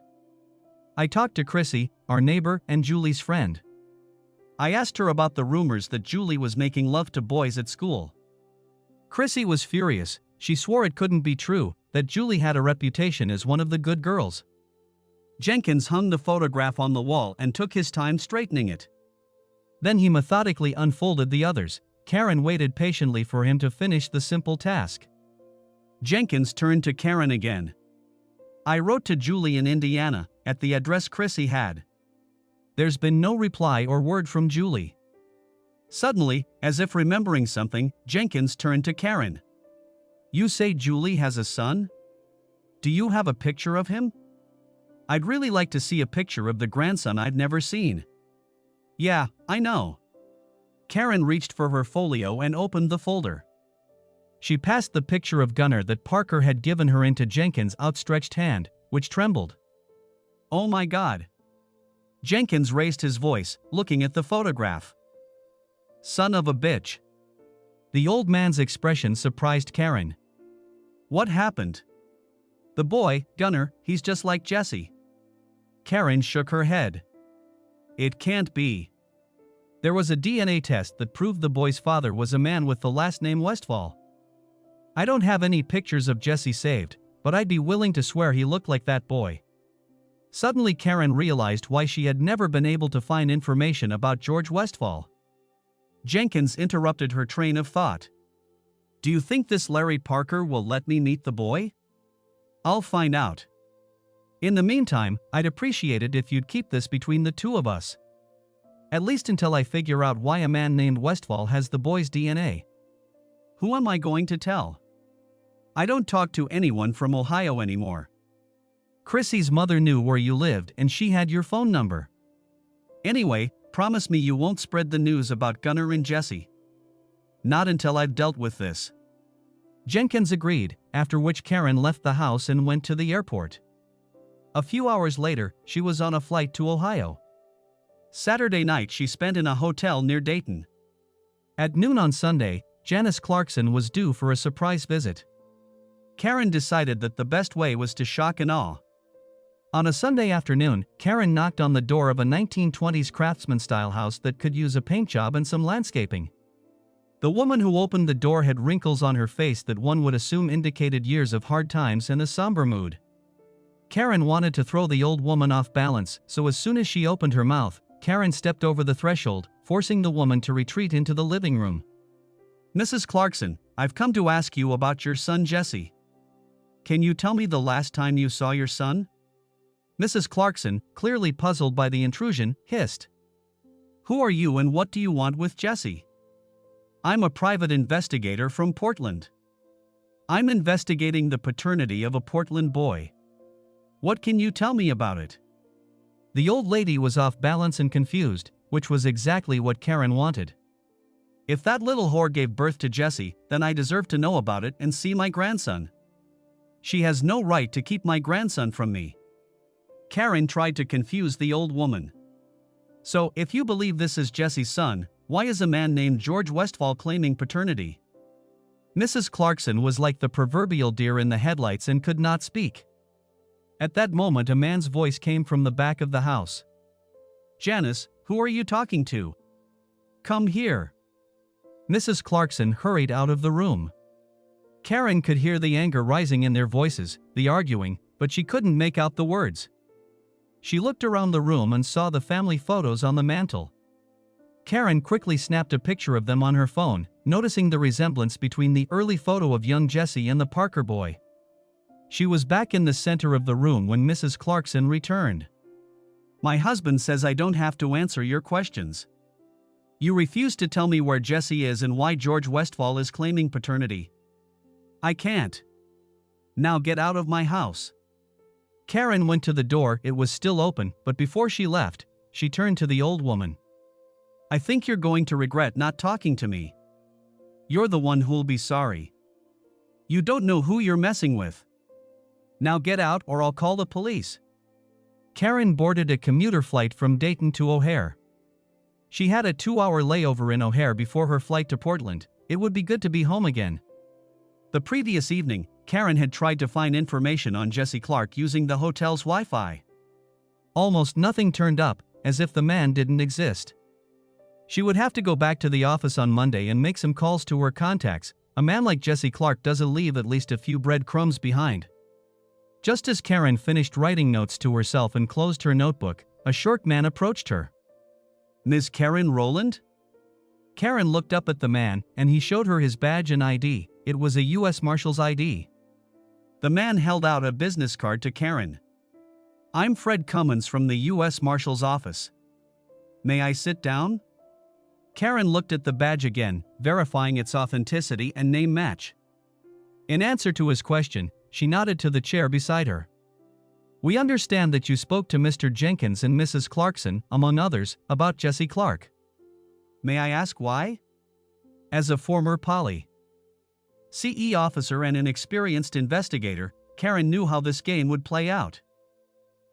I talked to Chrissy, our neighbor and Julie's friend. I asked her about the rumors that Julie was making love to boys at school. Chrissy was furious. She swore it couldn't be true, that Julie had a reputation as one of the good girls. Jenkins hung the photograph on the wall and took his time straightening it. Then he methodically unfolded the others. Karen waited patiently for him to finish the simple task. Jenkins turned to Karen again. I wrote to Julie in Indiana, at the address Chrissy had. There's been no reply or word from Julie. Suddenly, as if remembering something, Jenkins turned to Karen. You say Julie has a son? Do you have a picture of him? I'd really like to see a picture of the grandson I've never seen. Yeah, I know. Karen reached for her folio and opened the folder. She passed the picture of Gunnar that Parker had given her into Jenkins' outstretched hand, which trembled. Oh my God. Jenkins raised his voice, looking at the photograph. Son of a bitch. The old man's expression surprised Karen. What happened? The boy, Gunnar, he's just like Jesse. Karen shook her head. It can't be. There was a DNA test that proved the boy's father was a man with the last name Westfall. I don't have any pictures of Jesse saved, but I'd be willing to swear he looked like that boy. Suddenly Karen realized why she had never been able to find information about George Westfall. Jenkins interrupted her train of thought. Do you think this Larry Parker will let me meet the boy? I'll find out. In the meantime, I'd appreciate it if you'd keep this between the two of us. At least until I figure out why a man named Westfall has the boy's DNA. Who am I going to tell? I don't talk to anyone from Ohio anymore. Chrissy's mother knew where you lived and she had your phone number. Anyway, promise me you won't spread the news about Gunnar and Jesse. Not until I've dealt with this. Jenkins agreed, after which Karen left the house and went to the airport. A few hours later, she was on a flight to Ohio. Saturday night she spent in a hotel near Dayton. At noon on Sunday, Janice Clarkson was due for a surprise visit. Karen decided that the best way was to shock and awe. On a Sunday afternoon, Karen knocked on the door of a 1920s craftsman-style house that could use a paint job and some landscaping. The woman who opened the door had wrinkles on her face that one would assume indicated years of hard times and a somber mood. Karen wanted to throw the old woman off balance, so as soon as she opened her mouth, Karen stepped over the threshold, forcing the woman to retreat into the living room. Mrs. Clarkson, I've come to ask you about your son Jesse. Can you tell me the last time you saw your son? Mrs. Clarkson, clearly puzzled by the intrusion, hissed. Who are you and what do you want with Jesse? I'm a private investigator from Portland. I'm investigating the paternity of a Portland boy. What can you tell me about it? The old lady was off balance and confused, which was exactly what Karen wanted. If that little whore gave birth to Jesse, then I deserve to know about it and see my grandson. She has no right to keep my grandson from me. Karen tried to confuse the old woman. So, if you believe this is Jesse's son, why is a man named George Westfall claiming paternity? Mrs. Clarkson was like the proverbial deer in the headlights and could not speak. At that moment a man's voice came from the back of the house. Janice, who are you talking to? Come here. Mrs. Clarkson hurried out of the room. Karen could hear the anger rising in their voices, the arguing, but she couldn't make out the words. She looked around the room and saw the family photos on the mantel. Karen quickly snapped a picture of them on her phone, noticing the resemblance between the early photo of young Jesse and the Parker boy. She was back in the center of the room when Mrs. Clarkson returned. My husband says I don't have to answer your questions. You refuse to tell me where Jesse is and why George Westfall is claiming paternity. I can't. Now get out of my house. Karen went to the door, it was still open, but before she left, she turned to the old woman. I think you're going to regret not talking to me. You're the one who'll be sorry. You don't know who you're messing with. Now get out or I'll call the police. Karen boarded a commuter flight from Dayton to O'Hare. She had a 2-hour layover in O'Hare before her flight to Portland. It would be good to be home again. The previous evening, Karen had tried to find information on Jesse Clark using the hotel's Wi-Fi. Almost nothing turned up, as if the man didn't exist. She would have to go back to the office on Monday and make some calls to her contacts. A man like Jesse Clark doesn't leave at least a few breadcrumbs behind. Just as Karen finished writing notes to herself and closed her notebook, a short man approached her. Ms. Karen Rowland? Karen looked up at the man, and he showed her his badge and ID. It was a U.S. Marshal's ID. The man held out a business card to Karen. I'm Fred Cummins from the U.S. Marshal's office. May I sit down? Karen looked at the badge again, verifying its authenticity and name match. In answer to his question, she nodded to the chair beside her. We understand that you spoke to Mr. Jenkins and Mrs. Clarkson, among others, about Jesse Clark. May I ask why? As a former Poly CE officer and an experienced investigator, Karen knew how this game would play out.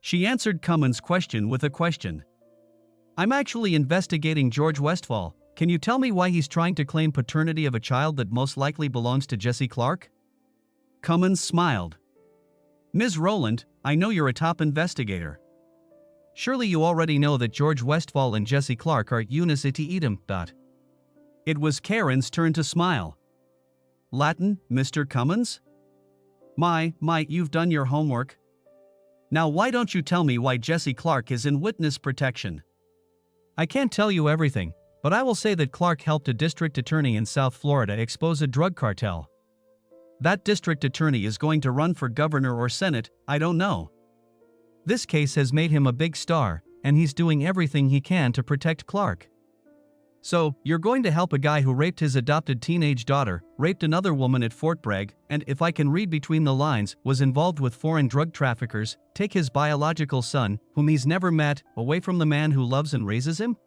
She answered Cummins' question with a question. I'm actually investigating George Westfall. Can you tell me why he's trying to claim paternity of a child that most likely belongs to Jesse Clark? Cummins smiled. Ms. Rowland, I know you're a top investigator. Surely you already know that George Westfall and Jesse Clark are unus itetum. It was Karen's turn to smile. Latin, Mr. Cummins? My, you've done your homework. Now why don't you tell me why Jesse Clark is in witness protection? I can't tell you everything, but I will say that Clark helped a district attorney in South Florida expose a drug cartel. That district attorney is going to run for governor or senate, I don't know. This case has made him a big star, and he's doing everything he can to protect Clark. So, you're going to help a guy who raped his adopted teenage daughter, raped another woman at Fort Bragg, and, if I can read between the lines, was involved with foreign drug traffickers, take his biological son, whom he's never met, away from the man who loves and raises him?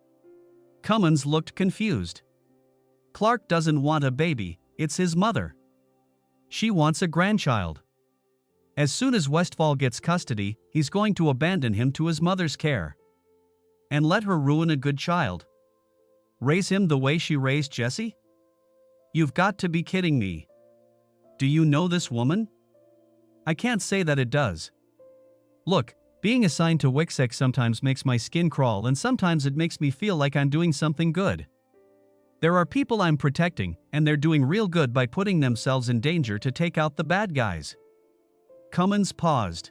Cummins looked confused. Clark doesn't want a baby, it's his mother. She wants a grandchild. As soon as Westfall gets custody, he's going to abandon him to his mother's care. And let her ruin a good child. Raise him the way she raised Jesse? You've got to be kidding me. Do you know this woman? I can't say that it does. Look, being assigned to WICSEC sometimes makes my skin crawl and sometimes it makes me feel like I'm doing something good. There are people I'm protecting, and they're doing real good by putting themselves in danger to take out the bad guys. Cummins paused.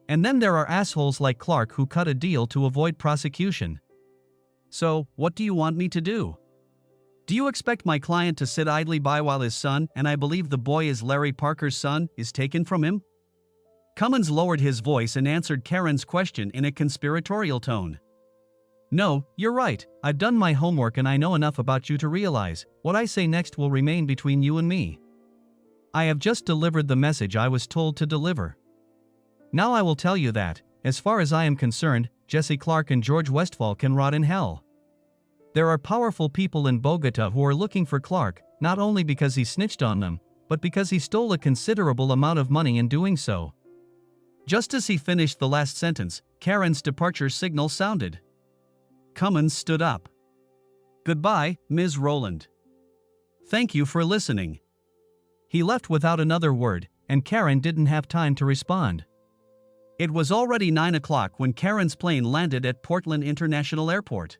And then there are assholes like Clark who cut a deal to avoid prosecution. So, what do you want me to do? Do you expect my client to sit idly by while his son, and I believe the boy is Larry Parker's son, is taken from him? Cummins lowered his voice and answered Karen's question in a conspiratorial tone. No, you're right, I've done my homework and I know enough about you to realize, what I say next will remain between you and me. I have just delivered the message I was told to deliver. Now I will tell you that, as far as I am concerned, Jesse Clark and George Westfall can rot in hell. There are powerful people in Bogota who are looking for Clark, not only because he snitched on them, but because he stole a considerable amount of money in doing so. Just as he finished the last sentence, Karen's departure signal sounded. Cummins stood up. Goodbye, Ms. Rowland. Thank you for listening. He left without another word, and Karen didn't have time to respond. It was already 9 o'clock when Karen's plane landed at Portland International Airport.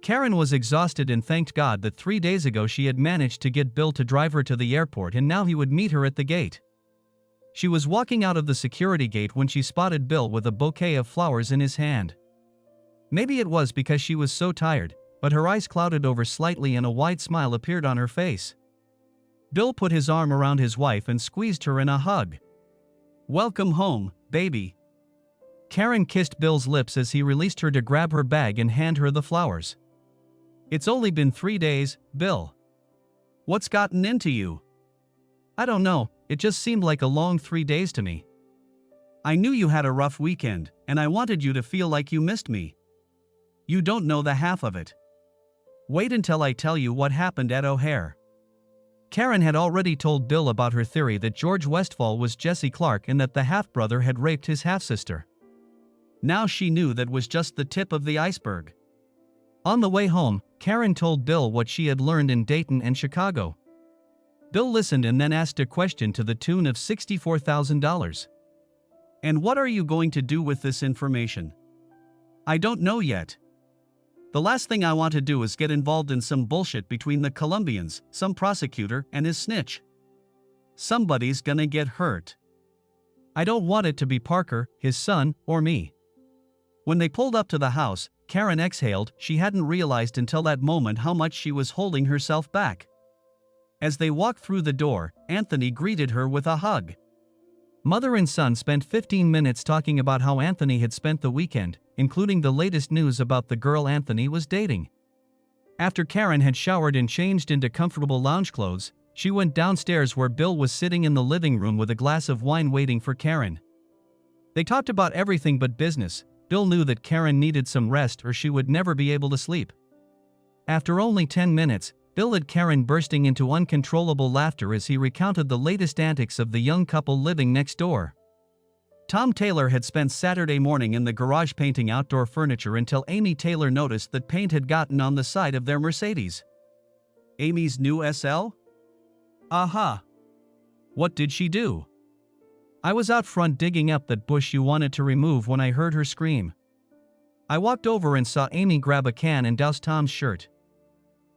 Karen was exhausted and thanked God that 3 days ago she had managed to get Bill to drive her to the airport and now he would meet her at the gate. She was walking out of the security gate when she spotted Bill with a bouquet of flowers in his hand. Maybe it was because she was so tired, but her eyes clouded over slightly and a wide smile appeared on her face. Bill put his arm around his wife and squeezed her in a hug. Welcome home, baby. Karen kissed Bill's lips as he released her to grab her bag and hand her the flowers. It's only been 3 days, Bill. What's gotten into you? I don't know, it just seemed like a long 3 days to me. I knew you had a rough weekend, and I wanted you to feel like you missed me. You don't know the half of it. Wait until I tell you what happened at O'Hare. Karen had already told Bill about her theory that George Westfall was Jesse Clark and that the half-brother had raped his half-sister. Now she knew that was just the tip of the iceberg. On the way home, Karen told Bill what she had learned in Dayton and Chicago. Bill listened and then asked a question to the tune of $64,000. And what are you going to do with this information? I don't know yet. The last thing I want to do is get involved in some bullshit between the Colombians, some prosecutor, and his snitch. Somebody's gonna get hurt. I don't want it to be Parker, his son, or me. When they pulled up to the house, Karen exhaled. She hadn't realized until that moment how much she was holding herself back. As they walked through the door, Anthony greeted her with a hug. Mother and son spent 15 minutes talking about how Anthony had spent the weekend, including the latest news about the girl Anthony was dating. After Karen had showered and changed into comfortable lounge clothes, she went downstairs where Bill was sitting in the living room with a glass of wine waiting for Karen. They talked about everything but business. Bill knew that Karen needed some rest or she would never be able to sleep. After only 10 minutes, Bill had Karen bursting into uncontrollable laughter as he recounted the latest antics of the young couple living next door. Tom Taylor had spent Saturday morning in the garage painting outdoor furniture until Amy Taylor noticed that paint had gotten on the side of their Mercedes. Amy's new SL? Aha! What did she do? I was out front digging up that bush you wanted to remove when I heard her scream. I walked over and saw Amy grab a can and douse Tom's shirt.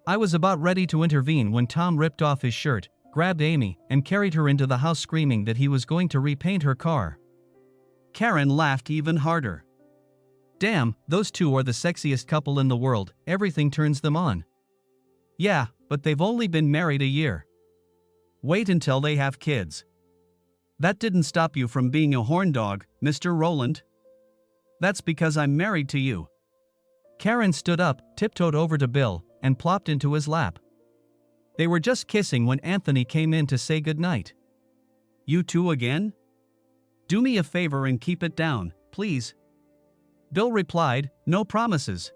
I was about ready to intervene when Tom ripped off his shirt, grabbed Amy, and carried her into the house screaming that he was going to repaint her car. Karen laughed even harder. Damn, those two are the sexiest couple in the world, everything turns them on. Yeah, but they've only been married a year. Wait until they have kids. That didn't stop you from being a horn dog, Mr. Rowland. That's because I'm married to you. Karen stood up, tiptoed over to Bill, and plopped into his lap. They were just kissing when Anthony came in to say goodnight. You two again? Do me a favor and keep it down, please. Bill replied, no promises.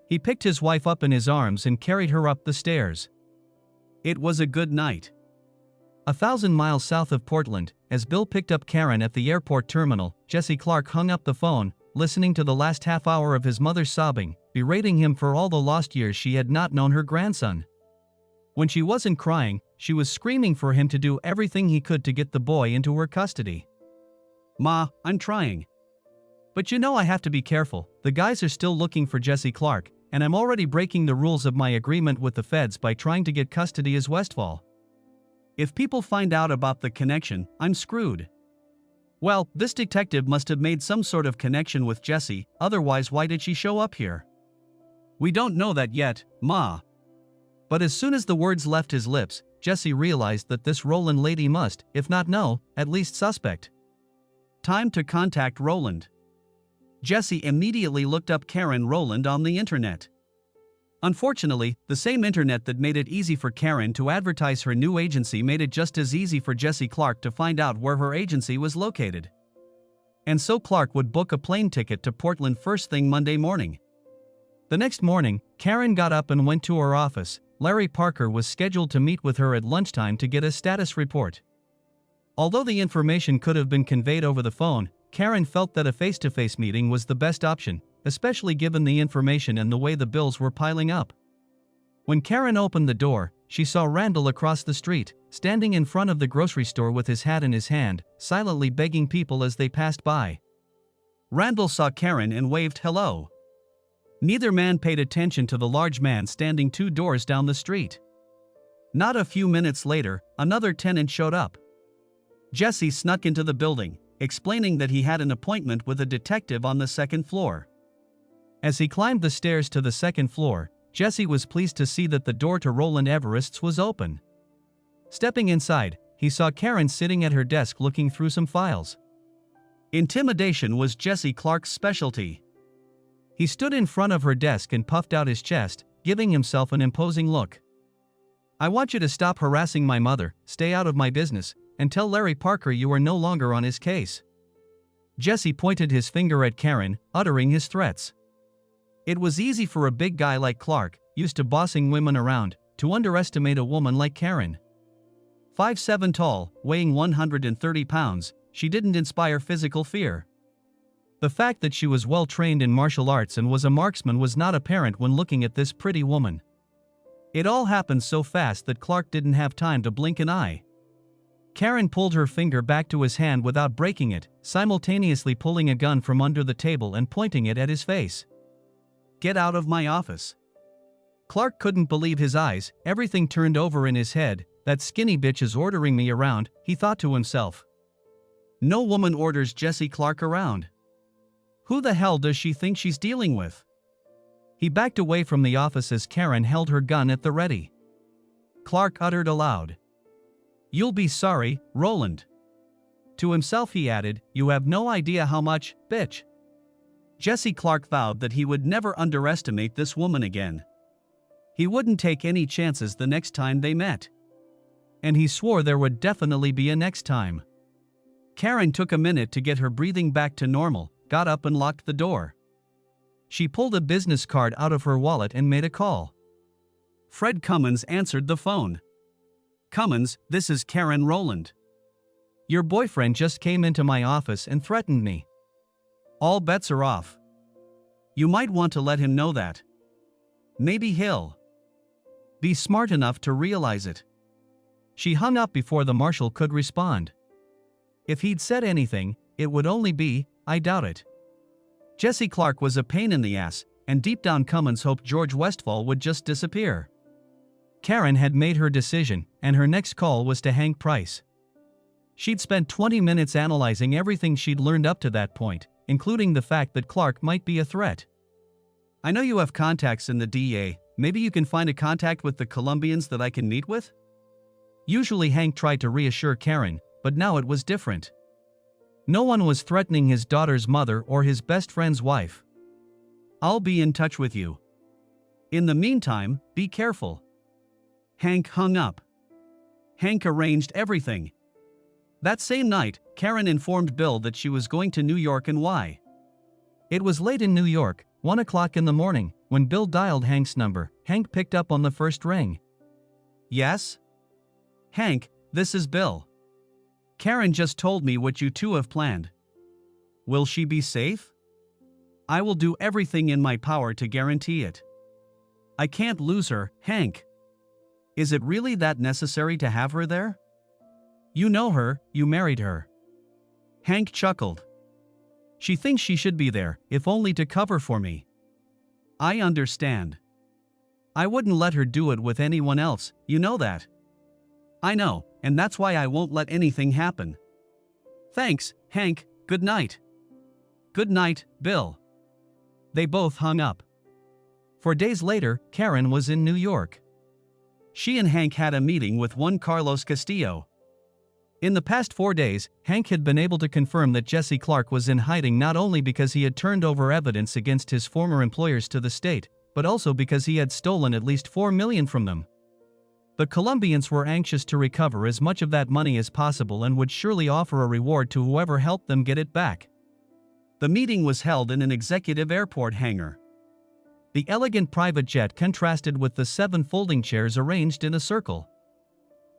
He picked his wife up in his arms and carried her up the stairs. It was a good night. 1,000 miles south of Portland, as Bill picked up Karen at the airport terminal, Jesse Clark hung up the phone, listening to the last half hour of his mother sobbing, berating him for all the lost years she had not known her grandson. When she wasn't crying, she was screaming for him to do everything he could to get the boy into her custody. Ma, I'm trying. But you know I have to be careful, the guys are still looking for Jesse Clark, and I'm already breaking the rules of my agreement with the feds by trying to get custody as Westfall. If people find out about the connection, I'm screwed. Well, this detective must have made some sort of connection with Jesse, otherwise why did she show up here? We don't know that yet, Ma. But as soon as the words left his lips, Jesse realized that this Rowland lady must, if not know, at least suspect. Time to contact Rowland. Jesse immediately looked up Karen Rowland on the internet. Unfortunately, the same internet that made it easy for Karen to advertise her new agency made it just as easy for Jesse Clark to find out where her agency was located. And so Clark would book a plane ticket to Portland first thing Monday morning. The next morning, Karen got up and went to her office. Larry Parker was scheduled to meet with her at lunchtime to get a status report. Although the information could have been conveyed over the phone, Karen felt that a face-to-face meeting was the best option, especially given the information and the way the bills were piling up. When Karen opened the door, she saw Randall across the street, standing in front of the grocery store with his hat in his hand, silently begging people as they passed by. Randall saw Karen and waved hello. Neither man paid attention to the large man standing 2 doors down the street. Not a few minutes later, another tenant showed up. Jesse snuck into the building, explaining that he had an appointment with a detective on the 2nd floor. As he climbed the stairs to the 2nd floor, Jesse was pleased to see that the door to Rowland Everest's was open. Stepping inside, he saw Karen sitting at her desk looking through some files. Intimidation was Jesse Clark's specialty. He stood in front of her desk and puffed out his chest, giving himself an imposing look. I want you to stop harassing my mother, stay out of my business, and tell Larry Parker you are no longer on his case. Jesse pointed his finger at Karen, uttering his threats. It was easy for a big guy like Clark, used to bossing women around, to underestimate a woman like Karen. 5'7" tall, weighing 130 pounds, she didn't inspire physical fear. The fact that she was well trained in martial arts and was a marksman was not apparent when looking at this pretty woman. It all happened so fast that Clark didn't have time to blink an eye. Karen pulled her finger back to his hand without breaking it, simultaneously pulling a gun from under the table and pointing it at his face. Get out of my office. Clark couldn't believe his eyes, everything turned over in his head. That skinny bitch is ordering me around, he thought to himself. No woman orders Jesse Clark around. Who the hell does she think she's dealing with? He backed away from the office as Karen held her gun at the ready. Clark uttered aloud. You'll be sorry, Rowland. To himself he added, you have no idea how much, bitch. Jesse Clark vowed that he would never underestimate this woman again. He wouldn't take any chances the next time they met. And he swore there would definitely be a next time. Karen took a minute to get her breathing back to normal, got up and locked the door. She pulled a business card out of her wallet and made a call. Fred Cummins answered the phone. Cummins, this is Karen Rowland. Your boyfriend just came into my office and threatened me. All bets are off. You might want to let him know that. Maybe he'll be smart enough to realize it. She hung up before the marshal could respond. If he'd said anything, it would only be, "I doubt it." Jesse Clark was a pain in the ass, and deep down Cummins hoped George Westfall would just disappear. Karen had made her decision, and her next call was to Hank Price. She'd spent 20 minutes analyzing everything she'd learned up to that point, including the fact that Clark might be a threat. "I know you have contacts in the DEA, maybe you can find a contact with the Colombians that I can meet with?" Usually Hank tried to reassure Karen, but now it was different. No one was threatening his daughter's mother or his best friend's wife. "I'll be in touch with you. In the meantime, be careful." Hank hung up. Hank arranged everything. That same night, Karen informed Bill that she was going to New York and why. It was late in New York, 1 o'clock in the morning, when Bill dialed Hank's number. Hank picked up on the first ring. "Yes? Hank, this is Bill. Karen just told me what you two have planned. Will she be safe? I will do everything in my power to guarantee it. I can't lose her, Hank. Is it really that necessary to have her there? You know her, you married her." Hank chuckled. "She thinks she should be there, if only to cover for me. I understand. I wouldn't let her do it with anyone else, you know that." "I know, and that's why I won't let anything happen." "Thanks, Hank, good night." "Good night, Bill." They both hung up. 4 days later, Karen was in New York. She and Hank had a meeting with one Carlos Castillo. In the past 4 days, Hank had been able to confirm that Jesse Clark was in hiding not only because he had turned over evidence against his former employers to the state, but also because he had stolen at least $4 million from them. The Colombians were anxious to recover as much of that money as possible and would surely offer a reward to whoever helped them get it back. The meeting was held in an executive airport hangar. The elegant private jet contrasted with the 7 folding chairs arranged in a circle.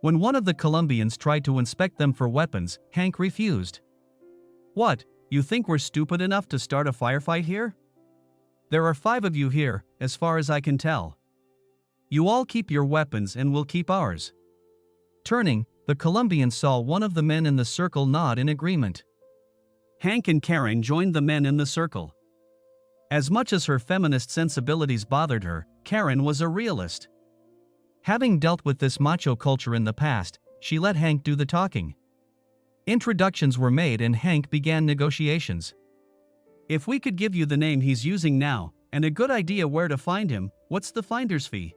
When one of the Colombians tried to inspect them for weapons, Hank refused. "What, you think we're stupid enough to start a firefight here? There are 5 of you here, as far as I can tell. You all keep your weapons and we'll keep ours." Turning, the Colombian saw one of the men in the circle nod in agreement. Hank and Karen joined the men in the circle. As much as her feminist sensibilities bothered her, Karen was a realist. Having dealt with this macho culture in the past, she let Hank do the talking. Introductions were made and Hank began negotiations. "If we could give you the name he's using now, and a good idea where to find him, what's the finder's fee?"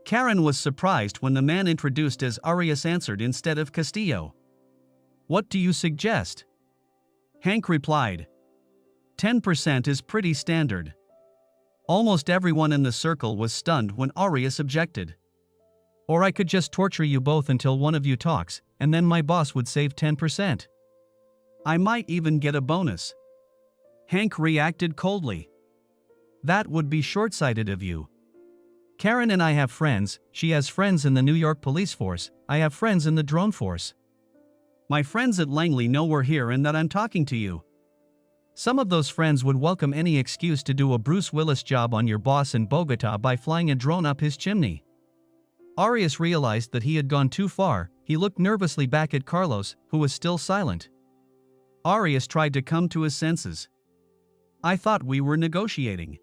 Karen was surprised when the man introduced as Arias answered instead of Castillo. "What do you suggest?" Hank replied. 10% is pretty standard." Almost everyone in the circle was stunned when Arias objected. "Or I could just torture you both until one of you talks, and then my boss would save 10%. I might even get a bonus." Hank reacted coldly. "That would be short-sighted of you. Karen and I have friends, she has friends in the New York police force, I have friends in the drone force. My friends at Langley know we're here and that I'm talking to you. Some of those friends would welcome any excuse to do a Bruce Willis job on your boss in Bogota by flying a drone up his chimney." Arias realized that he had gone too far. He looked nervously back at Carlos, who was still silent. Arias tried to come to his senses. "I thought we were negotiating.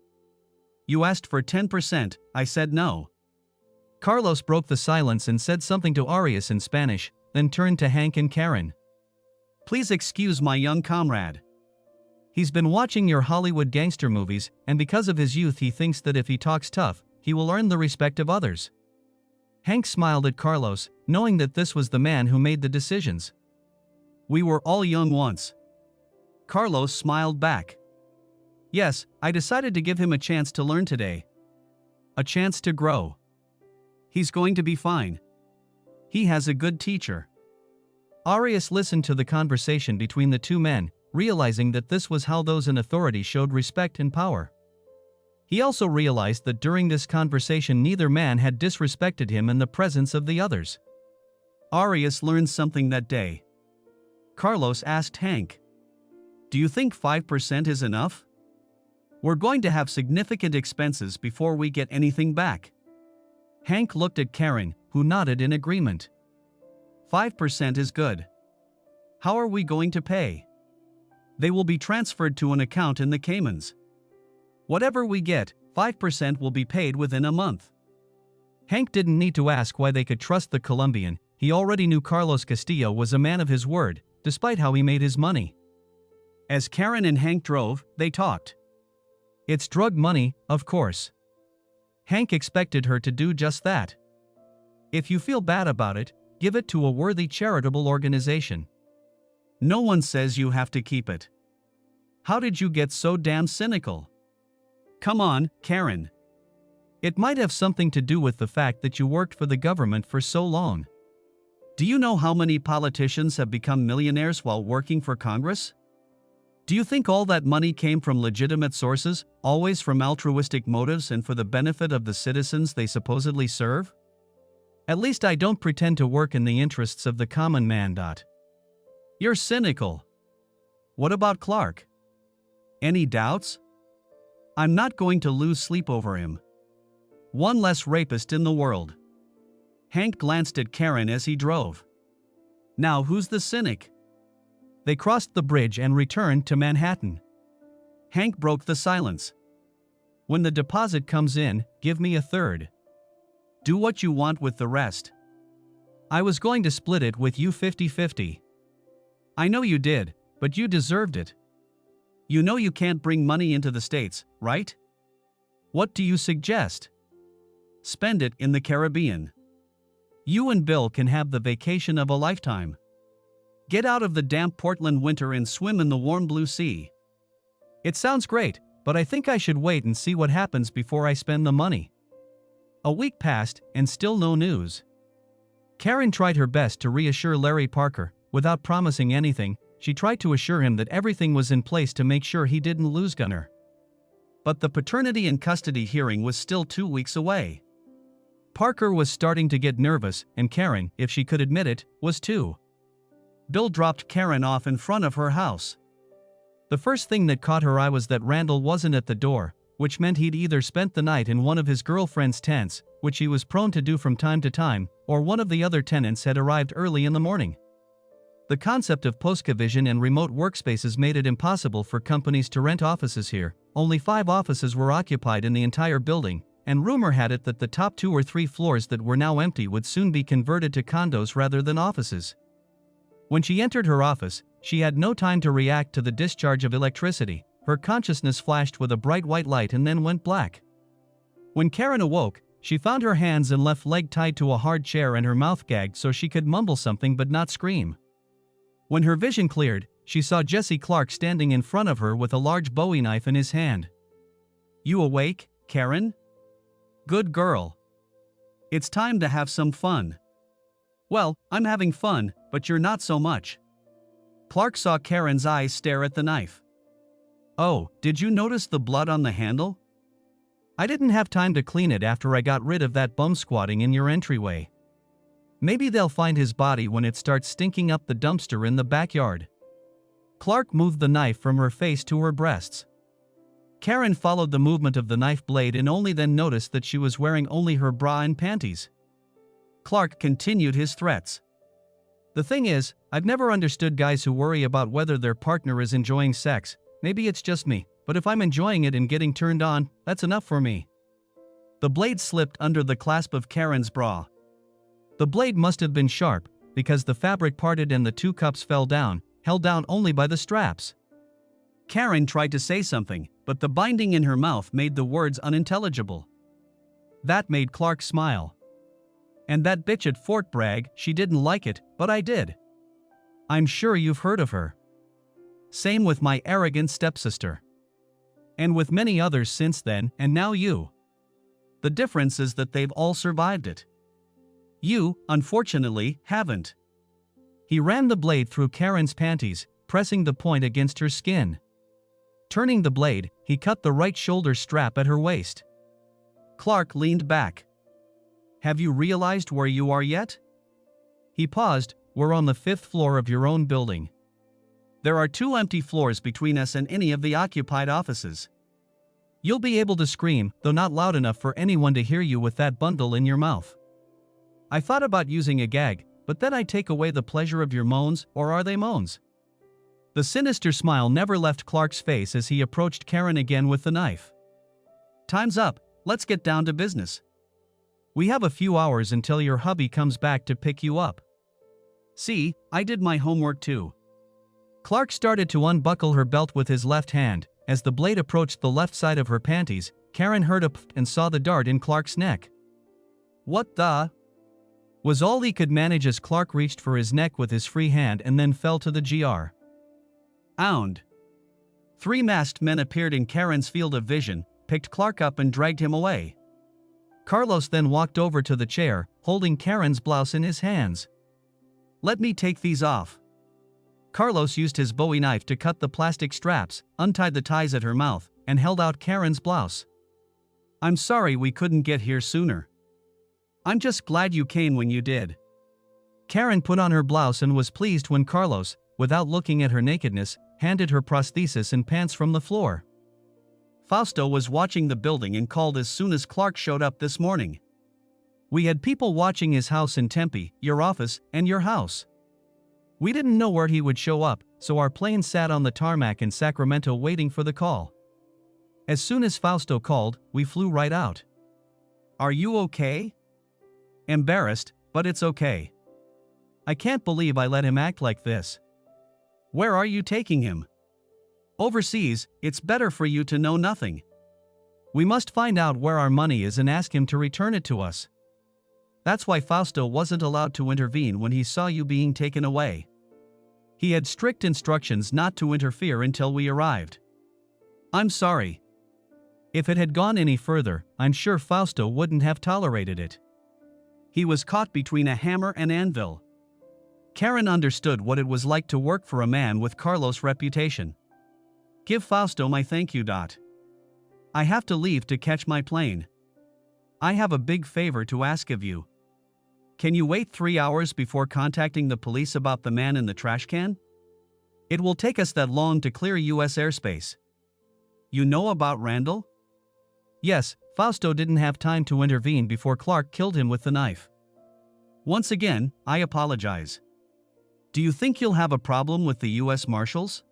You asked for 10%, I said no." Carlos broke the silence and said something to Arias in Spanish, then turned to Hank and Karen. "Please excuse my young comrade. He's been watching your Hollywood gangster movies, and because of his youth he thinks that if he talks tough, he will earn the respect of others." Hank smiled at Carlos, knowing that this was the man who made the decisions. "We were all young once." Carlos smiled back. "Yes, I decided to give him a chance to learn today. A chance to grow. He's going to be fine. He has a good teacher." Arias listened to the conversation between the two men, realizing that this was how those in authority showed respect and power. He also realized that during this conversation neither man had disrespected him in the presence of the others. Arias learned something that day. Carlos asked Hank. Do you think 5% is enough? We're going to have significant expenses before we get anything back. Hank looked at Karen, who nodded in agreement. 5% is good. How are we going to pay? They will be transferred to an account in the Caymans. Whatever we get, 5% will be paid within a month. Hank didn't need to ask why they could trust the Colombian. He already knew Carlos Castillo was a man of his word, despite how he made his money. As Karen and Hank drove, they talked. It's drug money, of course. Hank expected her to do just that. If you feel bad about it, give it to a worthy charitable organization. No one says you have to keep it. How did you get so damn cynical? Come on, Karen. It might have something to do with the fact that you worked for the government for so long. Do you know how many politicians have become millionaires while working for Congress? Do you think all that money came from legitimate sources, always from altruistic motives and for the benefit of the citizens they supposedly serve? At least I don't pretend to work in the interests of the common man. You're cynical. What about Clark? Any doubts? I'm not going to lose sleep over him. One less rapist in the world. Hank glanced at Karen as he drove. Now who's the cynic? They crossed the bridge and returned to Manhattan. Hank broke the silence. When the deposit comes in, give me a third. Do what you want with the rest. I was going to split it with you 50-50. I know you did, but you deserved it. You know you can't bring money into the States, right? What do you suggest? Spend it in the Caribbean. You and Bill can have the vacation of a lifetime. Get out of the damp Portland winter and swim in the warm blue sea. It sounds great, but I think I should wait and see what happens before I spend the money. A week passed, and still no news. Karen tried her best to reassure Larry Parker. Without promising anything, she tried to assure him that everything was in place to make sure he didn't lose Gunner. But the paternity and custody hearing was still 2 weeks away. Parker was starting to get nervous, and Karen, if she could admit it, was too. Bill dropped Karen off in front of her house. The first thing that caught her eye was that Randall wasn't at the door, which meant he'd either spent the night in one of his girlfriend's tents, which he was prone to do from time to time, or one of the other tenants had arrived early in the morning. The concept of postcovision and remote workspaces made it impossible for companies to rent offices here. Only 5 offices were occupied in the entire building, and rumor had it that the top 2 or 3 floors that were now empty would soon be converted to condos rather than offices. When she entered her office, she had no time to react to the discharge of electricity. Her consciousness flashed with a bright white light and then went black. When Karen awoke, she found her hands and left leg tied to a hard chair and her mouth gagged so she could mumble something but not scream. When her vision cleared, she saw Jesse Clark standing in front of her with a large Bowie knife in his hand. You awake, Karen? Good girl. It's time to have some fun. Well, I'm having fun, but you're not so much. Clark saw Karen's eyes stare at the knife. Oh, did you notice the blood on the handle? I didn't have time to clean it after I got rid of that bum squatting in your entryway. Maybe they'll find his body when it starts stinking up the dumpster in the backyard. Clark moved the knife from her face to her breasts. Karen followed the movement of the knife blade and only then noticed that she was wearing only her bra and panties. Clark continued his threats. The thing is, I've never understood guys who worry about whether their partner is enjoying sex. Maybe it's just me, but if I'm enjoying it and getting turned on, that's enough for me. The blade slipped under the clasp of Karen's bra. The blade must have been sharp, because the fabric parted and the 2 cups fell down, held down only by the straps. Karen tried to say something, but the binding in her mouth made the words unintelligible. That made Clark smile. And that bitch at Fort Bragg, she didn't like it, but I did. I'm sure you've heard of her. Same with my arrogant stepsister. And with many others since then, and now you. The difference is that they've all survived it. You, unfortunately, haven't. He ran the blade through Karen's panties, pressing the point against her skin. Turning the blade, he cut the right shoulder strap at her waist. Clark leaned back. Have you realized where you are yet? He paused. We're on the 5th floor of your own building. There are 2 empty floors between us and any of the occupied offices. You'll be able to scream, though not loud enough for anyone to hear you with that bundle in your mouth. I thought about using a gag, but then I take away the pleasure of your moans, or are they moans? The sinister smile never left Clark's face as he approached Karen again with the knife. Time's up, let's get down to business. We have a few hours until your hubby comes back to pick you up. See, I did my homework too. Clark started to unbuckle her belt with his left hand. As the blade approached the left side of her panties, Karen heard a pfft and saw the dart in Clark's neck. What the? Was all he could manage as Clark reached for his neck with his free hand and then fell to the gr. Ound. 3 masked men appeared in Karen's field of vision, picked Clark up and dragged him away. Carlos then walked over to the chair, holding Karen's blouse in his hands. Let me take these off. Carlos used his Bowie knife to cut the plastic straps, untied the ties at her mouth, and held out Karen's blouse. I'm sorry we couldn't get here sooner. I'm just glad you came when you did. Karen put on her blouse and was pleased when Carlos, without looking at her nakedness, handed her prosthesis and pants from the floor. Fausto was watching the building and called as soon as Clark showed up this morning. We had people watching his house in Tempe, your office, and your house. We didn't know where he would show up, so our plane sat on the tarmac in Sacramento waiting for the call. As soon as Fausto called, we flew right out. Are you okay? Embarrassed, but it's okay. I can't believe I let him act like this. Where are you taking him? Overseas, it's better for you to know nothing. We must find out where our money is and ask him to return it to us. That's why Fausto wasn't allowed to intervene when he saw you being taken away. He had strict instructions not to interfere until we arrived. I'm sorry. If it had gone any further, I'm sure Fausto wouldn't have tolerated it. He was caught between a hammer and anvil. Karen understood what it was like to work for a man with Carlos' reputation. Give Fausto my thank you. I have to leave to catch my plane. I have a big favor to ask of you. Can you wait 3 hours before contacting the police about the man in the trash can? It will take us that long to clear U.S. airspace. You know about Randall? Yes, Fausto didn't have time to intervene before Clark killed him with the knife. Once again, I apologize. Do you think you'll have a problem with the U.S. Marshals?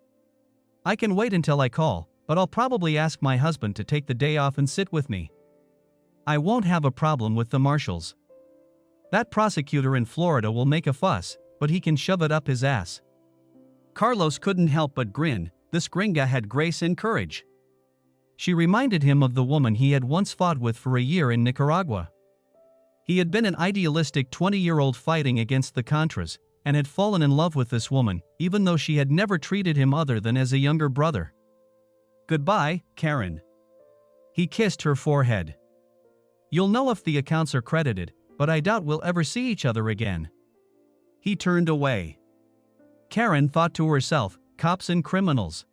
I can wait until I call, but I'll probably ask my husband to take the day off and sit with me. I won't have a problem with the Marshals. That prosecutor in Florida will make a fuss, but he can shove it up his ass. Carlos couldn't help but grin. This gringa had grace and courage. She reminded him of the woman he had once fought with for a year in Nicaragua. He had been an idealistic 20-year-old fighting against the Contras, and had fallen in love with this woman, even though she had never treated him other than as a younger brother. Goodbye, Karen. He kissed her forehead. You'll know if the accounts are credited, but I doubt we'll ever see each other again. He turned away. Karen thought to herself, cops and criminals.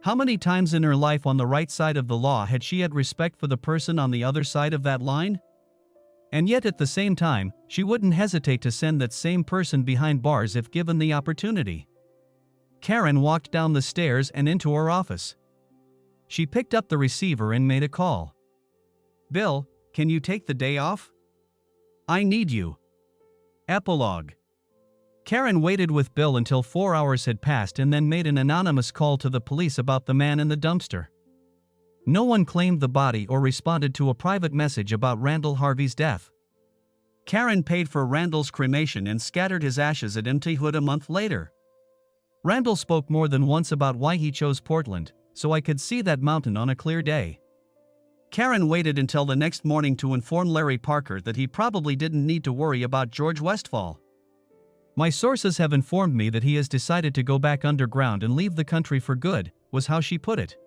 How many times in her life on the right side of the law had she had respect for the person on the other side of that line? And yet at the same time, she wouldn't hesitate to send that same person behind bars if given the opportunity. Karen walked down the stairs and into her office. She picked up the receiver and made a call. Bill, can you take the day off? I need you. Epilogue. Karen waited with Bill until 4 hours had passed and then made an anonymous call to the police about the man in the dumpster. No one claimed the body or responded to a private message about Randall Harvey's death. Karen paid for Randall's cremation and scattered his ashes at Empty Hood a month later. Randall spoke more than once about why he chose Portland, so I could see that mountain on a clear day. Karen waited until the next morning to inform Larry Parker that he probably didn't need to worry about George Westfall. My sources have informed me that he has decided to go back underground and leave the country for good, was how she put it.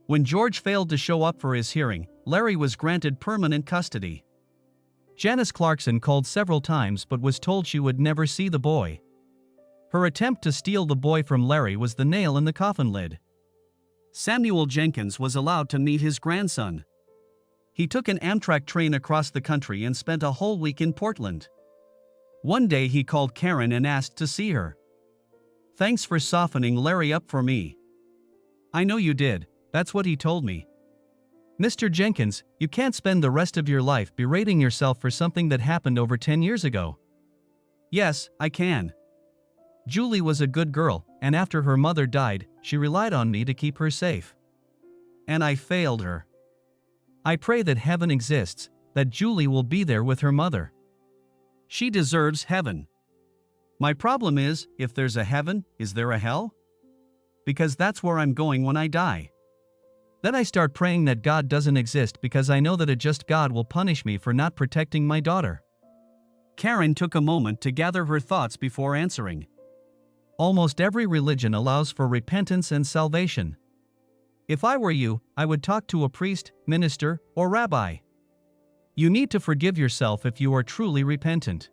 When George failed to show up for his hearing, Larry was granted permanent custody. Janice Clarkson called several times but was told she would never see the boy. Her attempt to steal the boy from Larry was the nail in the coffin lid. Samuel Jenkins was allowed to meet his grandson. He took an Amtrak train across the country and spent a whole week in Portland. One day he called Karen and asked to see her. Thanks for softening Larry up for me. I know you did, that's what he told me. Mr. Jenkins, you can't spend the rest of your life berating yourself for something that happened over 10 years ago. Yes, I can. Julie was a good girl, and after her mother died, she relied on me to keep her safe. And I failed her. I pray that heaven exists, that Julie will be there with her mother. She deserves heaven. My problem is, if there's a heaven, is there a hell? Because that's where I'm going when I die. Then I start praying that God doesn't exist because I know that a just God will punish me for not protecting my daughter. Karen took a moment to gather her thoughts before answering. Almost every religion allows for repentance and salvation. If I were you, I would talk to a priest, minister, or rabbi. You need to forgive yourself if you are truly repentant.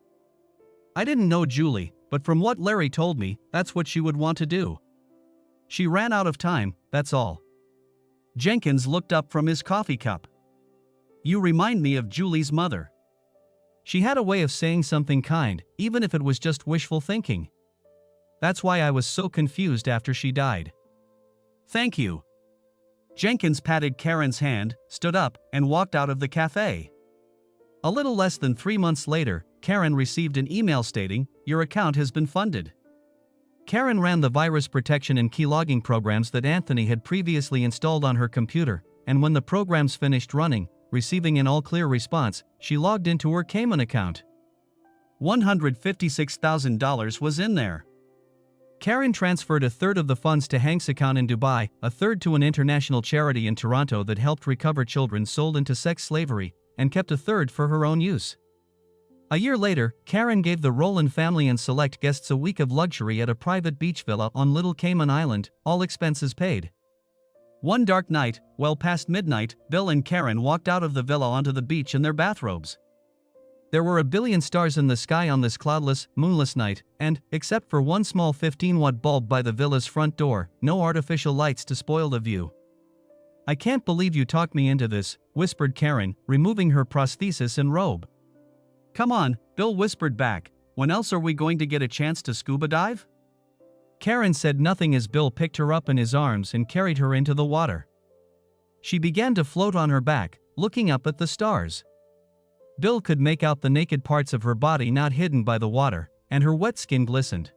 I didn't know Julie, but from what Larry told me, that's what she would want to do. She ran out of time, that's all. Jenkins looked up from his coffee cup. You remind me of Julie's mother. She had a way of saying something kind, even if it was just wishful thinking. That's why I was so confused after she died. Thank you. Jenkins patted Karen's hand, stood up, and walked out of the cafe. A little less than 3 months later, Karen received an email stating, "Your account has been funded." Karen ran the virus protection and keylogging programs that Anthony had previously installed on her computer, and when the programs finished running, receiving an all-clear response, she logged into her Cayman account. $156,000 was in there. Karen transferred a third of the funds to Hank's account in Dubai, a third to an international charity in Toronto that helped recover children sold into sex slavery, and kept a third for her own use. A year later, Karen gave the Rowland family and select guests a week of luxury at a private beach villa on Little Cayman Island, all expenses paid. One dark night, well past midnight, Bill and Karen walked out of the villa onto the beach in their bathrobes. There were a billion stars in the sky on this cloudless, moonless night, and, except for one small 15-watt bulb by the villa's front door, no artificial lights to spoil the view. "I can't believe you talked me into this," whispered Karen, removing her prosthesis and robe. "Come on," Bill whispered back, "when else are we going to get a chance to scuba dive?" Karen said nothing as Bill picked her up in his arms and carried her into the water. She began to float on her back, looking up at the stars. Bill could make out the naked parts of her body not hidden by the water, and her wet skin glistened.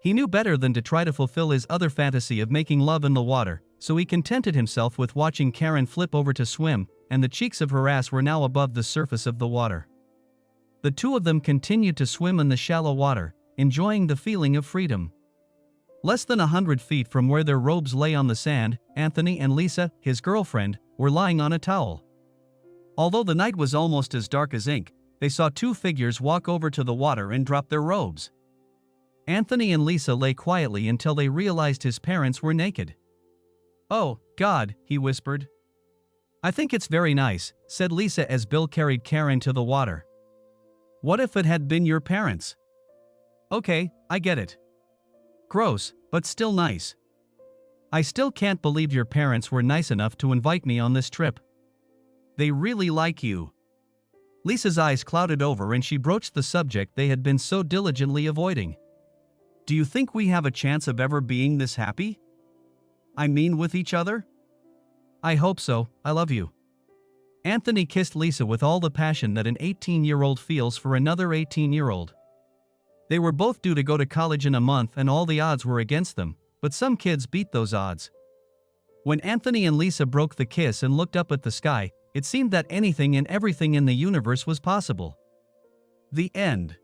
He knew better than to try to fulfill his other fantasy of making love in the water, so he contented himself with watching Karen flip over to swim, and the cheeks of her ass were now above the surface of the water. The two of them continued to swim in the shallow water, enjoying the feeling of freedom. Less than 100 feet from where their robes lay on the sand, Anthony and Lisa, his girlfriend, were lying on a towel. Although the night was almost as dark as ink, they saw two figures walk over to the water and drop their robes. Anthony and Lisa lay quietly until they realized his parents were naked. "Oh, God," he whispered. "I think it's very nice," said Lisa as Bill carried Karen to the water. "What if it had been your parents?" "Okay, I get it. Gross, but still nice." "I still can't believe your parents were nice enough to invite me on this trip." "They really like you." Lisa's eyes clouded over and she broached the subject they had been so diligently avoiding. "Do you think we have a chance of ever being this happy? I mean, with each other?" "I hope so, I love you." Anthony kissed Lisa with all the passion that an 18-year-old feels for another 18-year-old. They were both due to go to college in a month and all the odds were against them, but some kids beat those odds. When Anthony and Lisa broke the kiss and looked up at the sky, it seemed that anything and everything in the universe was possible. The end.